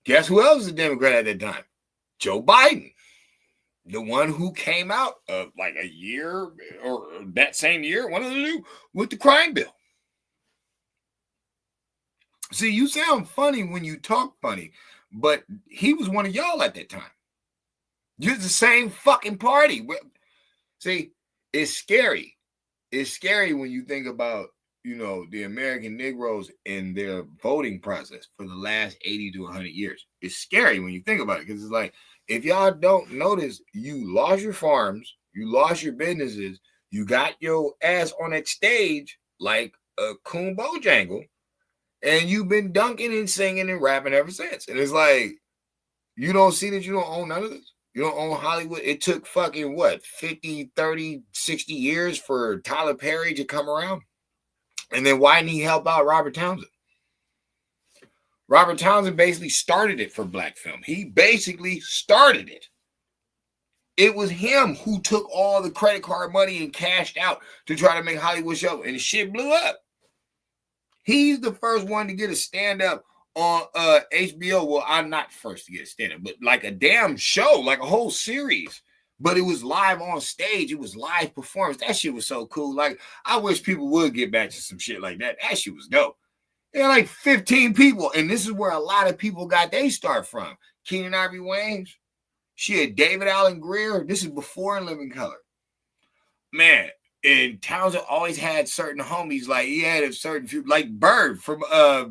Guess who else was a Democrat at that time? Joe Biden. The one who came out like a year or that same year, one of the two, with the crime bill. See, you sound funny when you talk funny, but he was one of y'all at that time. You're the same fucking party. See, it's scary. It's scary when you think about, you know, the American Negroes and their voting process for the last 80 to 100 years. It's scary when you think about it, because it's like, if y'all don't notice, you lost your farms, you lost your businesses, you got your ass on that stage like a Coon Bojangle, and you've been dunking and singing and rapping ever since. And it's like, You don't see that you don't own none of this? You don't own Hollywood? It took fucking what, 50, 30, 60 years for Tyler Perry to come around? And then why didn't he help out Robert Townsend? Robert Townsend basically started it for black film. He basically started it. It was him who took all the credit card money and cashed out to try to make Hollywood show, and the shit blew up. He's the first one to get a stand-up on HBO. Well, I'm not first to get a stand-up, but like a damn show, like a whole series. But it was live on stage. It was live performance. That shit was so cool. Like, I wish people would get back to some shit like that. That shit was dope. There were like 15 people, and this is where a lot of people got their start from. Keenen Ivory Wayans. She had David Allen Greer. This is before In Living Color. Man, and Townsend always had certain homies. Like, he had a certain few, like Bird from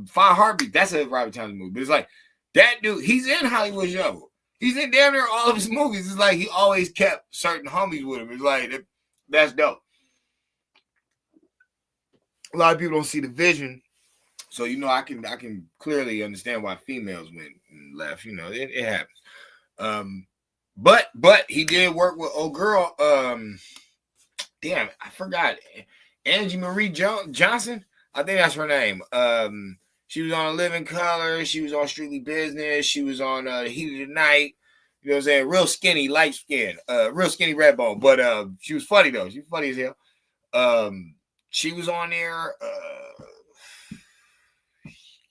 Five Heartbeats. That's a Robert Townsend movie. But it's like, that dude, he's in Hollywood Show. He's in damn near all of his movies. It's like he always kept certain homies with him. It's like, that's dope. A lot of people don't see the vision. So, you know, I can clearly understand why females went and left. You know, it happens. But he did work with old girl. Damn, I forgot. Angie Marie Johnson. I think that's her name. She was on Living Color. She was on Strictly Business. She was on Heat of the Night. You know what I'm saying? Real skinny, light skin. Real skinny red bone. But she was funny though. She was funny as hell. She was on there.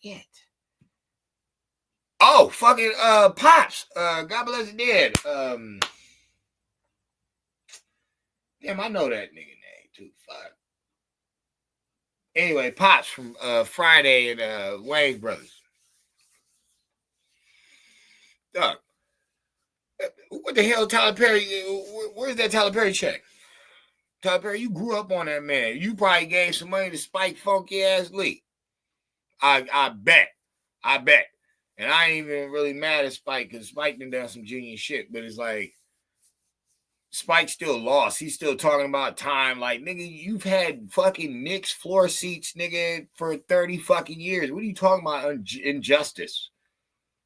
Shit. Oh, fucking Pops. God bless the dead. Damn, I know that nigga name too. Fuck. Anyway, Pops from Friday and Wayans Brothers. Dog. What the hell, Tyler Perry? Where's that Tyler Perry check? Tyler Perry, you grew up on that man. You probably gave some money to Spike Funky Ass Lee. I bet. And I ain't even really mad at Spike because Spike done some genius shit. But it's like, Spike still lost. He's still talking about time. Like, nigga, you've had fucking Knicks floor seats, nigga, for 30 fucking years. What are you talking about? Injustice.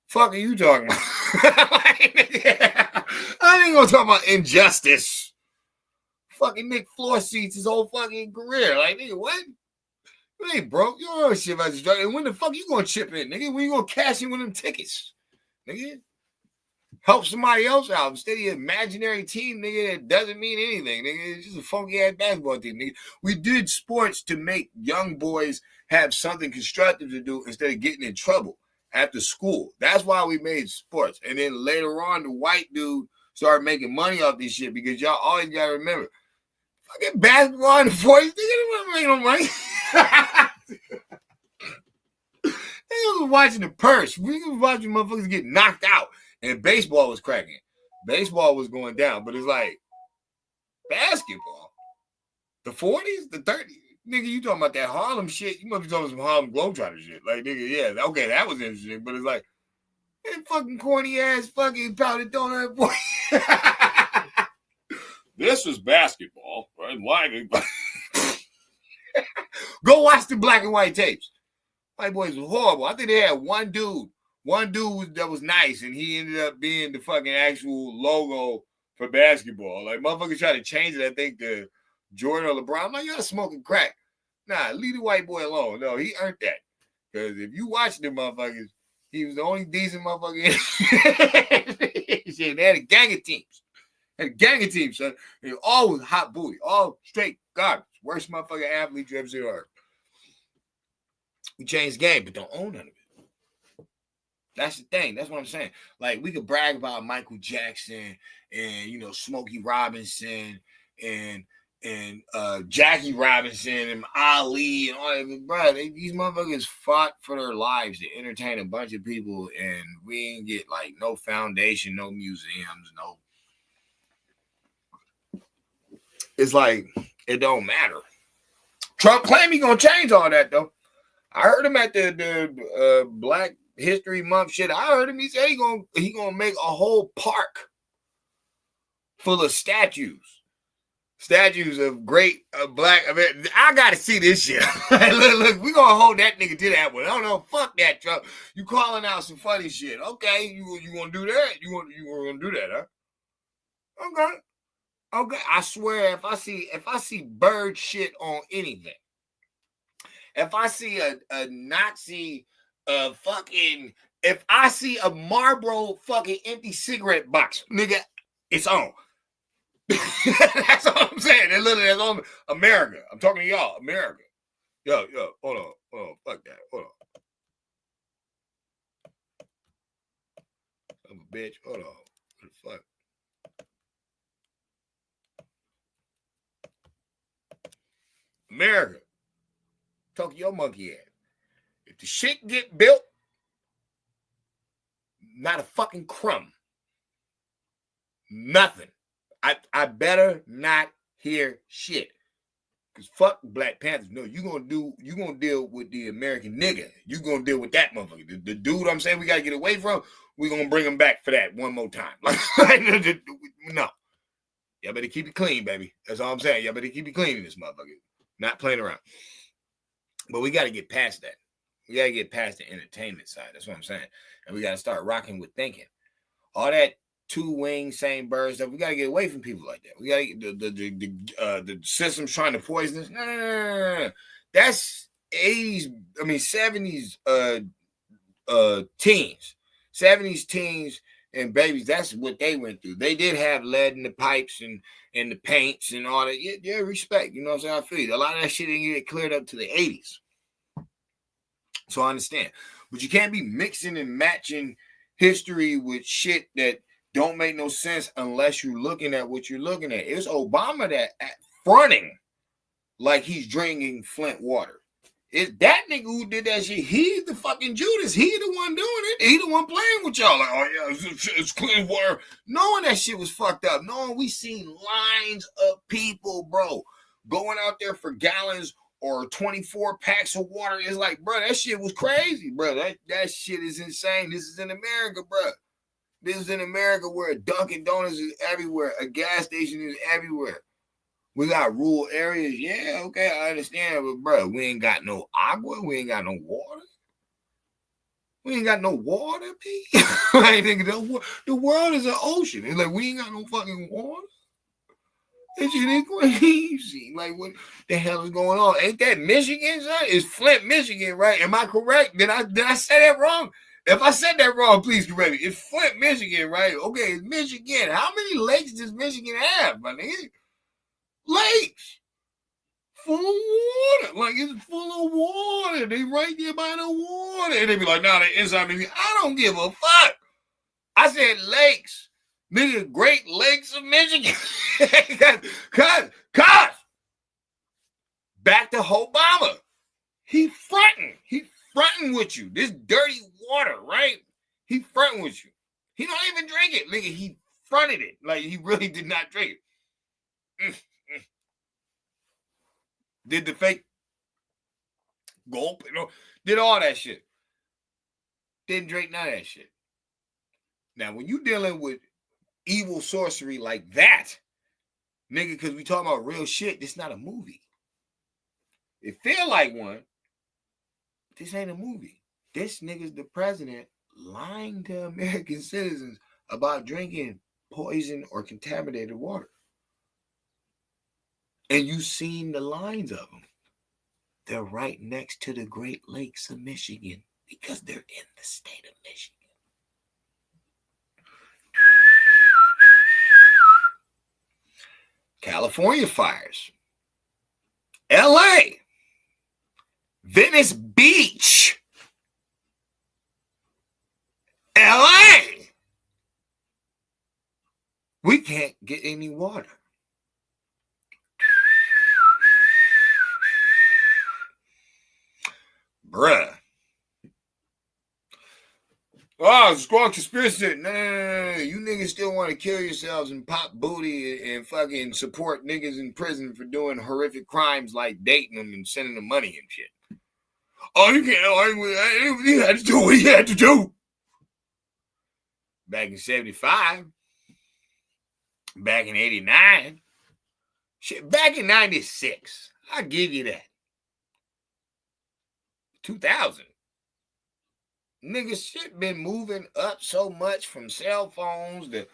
Fuck are you talking about? I ain't gonna talk about injustice. Fucking Nick floor seats his whole fucking career. Like, nigga, what? You ain't broke. You don't know shit about this drug. And when the fuck you gonna chip in, nigga? When you gonna cash in with them tickets? Nigga? Help somebody else out instead of your imaginary team, nigga, that doesn't mean anything, nigga. It's just a funky ass basketball team, nigga. We did sports to make young boys have something constructive to do instead of getting in trouble after school. That's why we made sports. And then later on, the white dude started making money off this shit because y'all always gotta remember, fucking basketball in the 40s, nigga, they wasn't making no money. They was watching the purse. We was watching motherfuckers get knocked out. And baseball was cracking. Baseball was going down. But it's like, basketball? The 40s? The 30s? Nigga, you talking about that Harlem shit? You must be talking some Harlem Globetrotter shit. Like, nigga, yeah, okay, that was interesting. But it's like, that fucking corny ass fucking powdered donut boy. This was basketball, right? Why? Go watch the black and white tapes. White boys was horrible. I think they had one dude that was nice, and he ended up being the fucking actual logo for basketball. Like, motherfuckers try to change it, I think, to Jordan or LeBron. I'm like, y'all smoking crack. Nah, leave the white boy alone. No, he earned that. Because if you watch them motherfuckers, he was the only decent motherfucker. Shit, they had a gang of teams. Son. They all was hot booty. All straight garbage. Worst motherfucking athlete you ever seen on earth. We changed the game, but don't own none of it. That's the thing. That's what I'm saying. Like, we could brag about Michael Jackson and, you know, Smokey Robinson and Jackie Robinson and Ali and all that. But, bro, these motherfuckers fought for their lives to entertain a bunch of people, and we didn't get, like, no foundation, no museums, no. It's like, it don't matter. Trump claimed he gonna change all that, though. I heard him at the Black History Month shit. I heard him. He said he gonna make a whole park full of statues statues of great black America. I gotta see this shit. look, we gonna hold that nigga to that one. I don't know, fuck that, Trump. You calling out some funny shit. Okay, you gonna do that? You gonna do that, huh? Okay. I swear, if I see bird shit on anything, if I see a Nazi fucking, if I see a Marlboro fucking empty cigarette box, nigga, it's on. That's all I'm saying. That's literally that's on America. I'm talking to y'all, America. Yo, hold on, fuck that. Hold on. I'm a bitch. Hold on. What the fuck? America. Talk to your monkey ass. If the shit get built, not a fucking crumb. Nothing. I better not hear shit. Cause fuck Black Panthers. No, you gonna deal with the American nigga. You gonna deal with that motherfucker. The dude I'm saying we gotta get away from, we gonna bring him back for that one more time. No. Y'all better keep it clean, baby. That's all I'm saying. Y'all better keep it clean in this motherfucker. Not playing around. But we gotta get past that. We gotta get past the entertainment side. That's what I'm saying. And we gotta start rocking with thinking. All that two wings, same bird stuff. We gotta get away from people like that. We gotta get the system's trying to poison us. No. That's 80s, 70s teens. 70s teens and babies. That's what they went through. They did have lead in the pipes and the paints and all that. Yeah, respect. You know what I'm saying? I feel you. A lot of that shit didn't get cleared up to the 80s. So I understand. But you can't be mixing and matching history with shit that don't make no sense unless you're looking at what you're looking at. It's Obama that fronting like he's drinking Flint water. It's that nigga who did that shit. He's the fucking Judas. He the one doing it. He the one playing with y'all. Like, oh yeah, it's clean water. Knowing that shit was fucked up. Knowing we seen lines of people, bro, going out there for gallons or 24 packs of water. It's like, bro, that shit was crazy, bro. That shit is insane. This is in America, bro. This is in America where a Dunkin' Donuts is everywhere. A gas station is everywhere. We got rural areas. Yeah, okay, I understand. But, bro, we ain't got no agua. We ain't got no water. We ain't got no water, P. I think the world is an ocean. It's like, we ain't got no fucking water. That shit is crazy. Like, what the hell is going on? Ain't that Michigan, son? It's Flint, Michigan, right? Am I correct? Did I say that wrong? If I said that wrong, please correct me. It's Flint, Michigan, right? Okay, it's Michigan. How many lakes does Michigan have, my nigga? Lakes. Full of water. Like, it's full of water. They right there by the water. And they be like, nah, they inside me. I don't give a fuck. I said lakes. Nigga, Great Lakes of Michigan. Cuz. Back to Obama. He fronting with you. This dirty water, right? He fronting with you. He don't even drink it. Nigga, he fronted it. Like, he really did not drink it. Did the fake gulp, did all that shit. Didn't drink none of that shit. Now, when you dealing with evil sorcery like that, nigga, because we talking about real shit, this not a movie. It feel like one. This ain't a movie. This nigga's the president lying to American citizens about drinking poison or contaminated water. And you seen the lines of them. They're right next to the Great Lakes of Michigan because they're in the state of Michigan. California fires. LA. Venice Beach. LA. We can't get any water. Bruh. Oh, squad conspiracy. No. You niggas still want to kill yourselves and pop booty and fucking support niggas in prison for doing horrific crimes like dating them and sending them money and shit. Oh, you can't. You had to do what you had to do. Back in 75. Back in 89. Shit, back in 96, I give you that. 2000. Niggas shit been moving up so much from cell phones to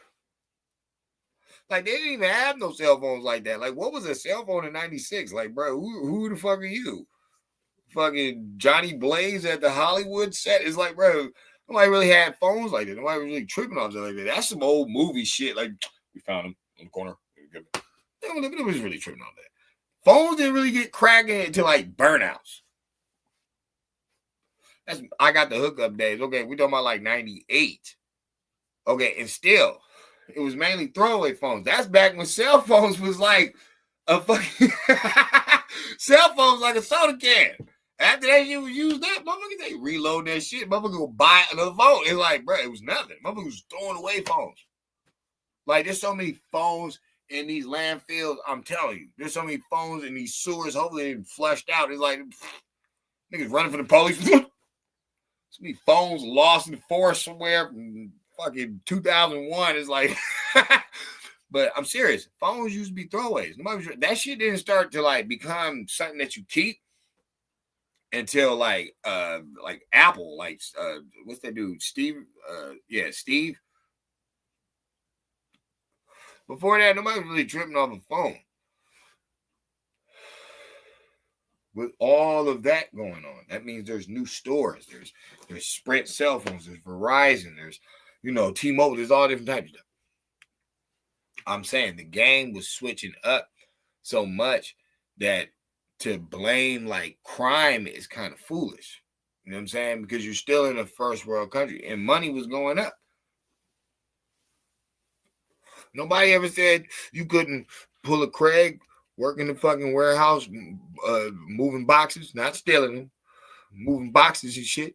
like they didn't even have no cell phones like that. Like, what was a cell phone in 96? Like, bro, who the fuck are you? Fucking Johnny Blaze at the Hollywood set is like, bro, nobody really had phones like that. Nobody was really tripping off that like that. That's some old movie shit. Like, we found him in the corner. Nobody was really tripping on that. Phones didn't really get cracking until like burnouts. I got the hookup days. Okay, we're talking about like 98. Okay, and still, it was mainly throwaway phones. That's back when cell phones was like a fucking cell phones like a soda can. After that, you use that, motherfucker, they reload that shit. Motherfucker go buy another phone. It's like, bro, it was nothing. Motherfucker was throwing away phones. Like, there's so many phones in these landfills. I'm telling you, there's so many phones in these sewers. Hopefully, they're flushed out. It's like niggas running for the police. So many phones lost in the forest somewhere from fucking 2001. It's like, but I'm serious. Phones used to be throwaways. That shit didn't start to like become something that you keep until like Apple, like what's that dude? Steve. Steve. Before that, nobody was really tripping off a phone. With all of that going on, that means there's new stores. There's Sprint cell phones. There's Verizon. There's, T-Mobile. There's all different types of stuff. I'm saying the game was switching up so much that to blame like crime is kind of foolish. You know what I'm saying? Because you're still in a first world country and money was going up. Nobody ever said you couldn't pull a Craig, work in the fucking warehouse, moving boxes, not stealing them, moving boxes and shit.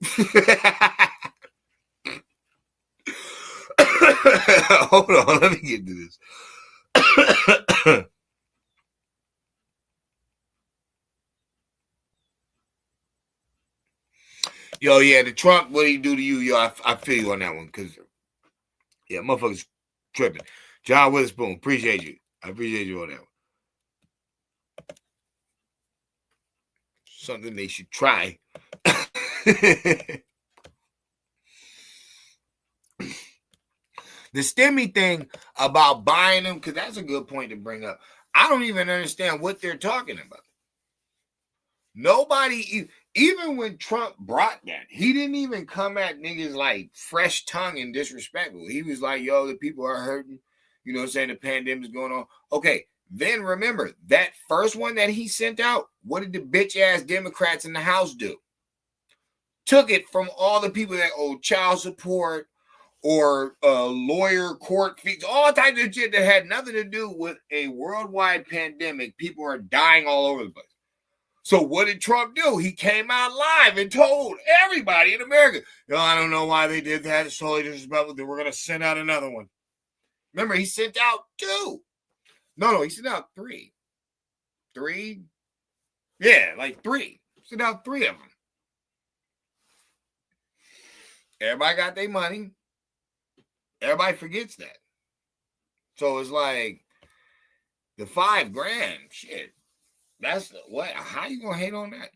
Hold on, let me get to this. Yo, yeah, the Trump, what did he do to you? Yo, I feel you on that one, because, yeah, motherfuckers tripping. John Witherspoon, appreciate you. I appreciate you on that one. Something they should try. The STEMI thing about buying them, because that's a good point to bring up. I don't even understand what they're talking about. Nobody, even when Trump brought that, he didn't even come at niggas like fresh tongue and disrespectful. He was like, yo, the people are hurting. You know what I'm saying? The pandemic's going on. Okay, then remember, that first one that he sent out, what did the bitch-ass Democrats in the House do? Took it from all the people that owed child support or lawyer court fees, all types of shit that had nothing to do with a worldwide pandemic. People are dying all over the place. So what did Trump do? He came out live and told everybody in America, I don't know why they did that. It's totally disrespectful. We're going to send out another one. Remember, he sent out 2. No, he sent out 3. 3? Yeah, like 3. He sent out 3 of them. Everybody got their money. Everybody forgets that. So it's like the $5 grand, shit. That's what? How you gonna hate on that?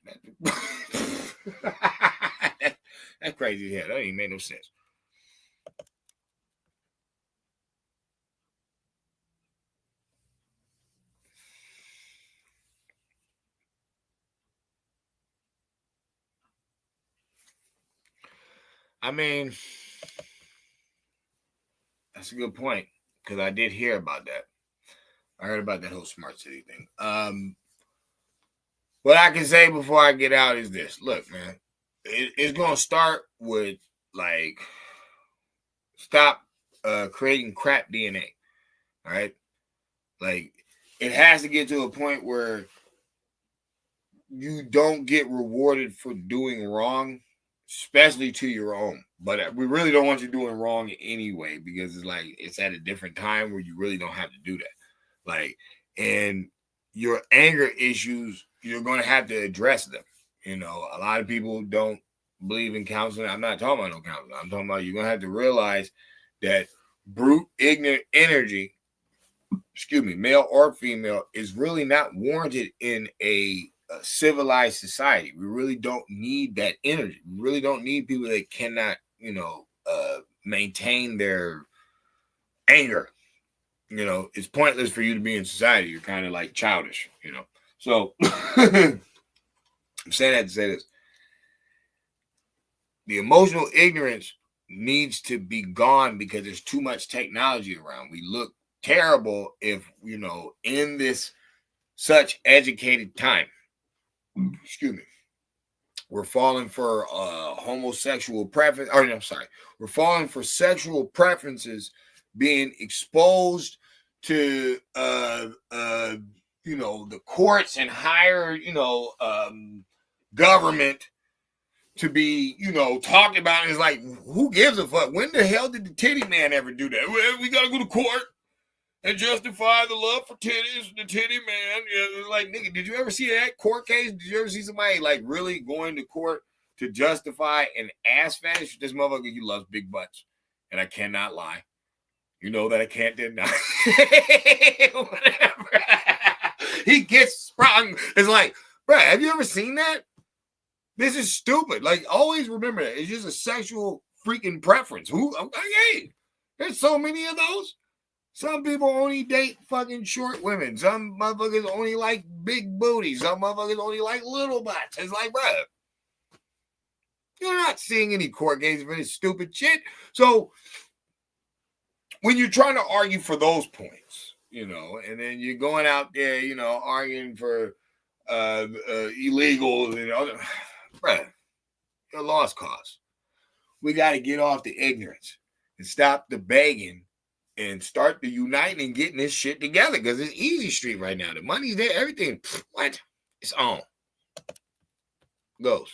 That's crazy. Yeah, that ain't even make no sense. I mean, that's a good point, because I did hear about that. I heard about that whole smart city thing. What I can say before I get out is this. Look, man, it's going to start with, like, stop creating crap DNA, all right? Like, it has to get to a point where you don't get rewarded for doing wrong, especially to your own. But we really don't want you doing wrong anyway, because it's like it's at a different time where you really don't have to do that. Like, and your anger issues, you're going to have to address them. A lot of people don't believe in counseling. I'm not talking about no counseling. I'm talking about you're going to have to realize that brute, ignorant energy male or female, is really not warranted in a civilized society. We really don't need that energy. We really don't need people that cannot, maintain their anger. It's pointless for you to be in society. You're kind of like childish, So I'm saying that to say this. The emotional ignorance needs to be gone because there's too much technology around. We look terrible if, in this such educated time, we're falling for homosexual preference. We're falling for sexual preferences being exposed to the courts and higher government to be talked about. It's like, who gives a fuck? When the hell did the titty man ever do that? Well, we gotta go to court and justify the love for titties, the titty man. Yeah, like, nigga, did you ever see that court case? Did you ever see somebody like really going to court to justify an ass fetish? This motherfucker, he loves big butts, and I cannot lie. You know that I can't deny. Whatever. He gets sprung. It's like, bro, have you ever seen that? This is stupid. Like, always remember that. It's just a sexual freaking preference. Hey, there's so many of those. Some people only date fucking short women. Some motherfuckers only like big booties. Some motherfuckers only like little butts. It's like, bro, you're not seeing any court cases for this stupid shit. So when you're trying to argue for those points, and then you're going out there, arguing for illegal, bruh, you're a lost cause. We got to get off the ignorance and stop the begging and start the uniting and getting this shit together, because it's easy street right now. The money's there, everything. What? It's on. Goes.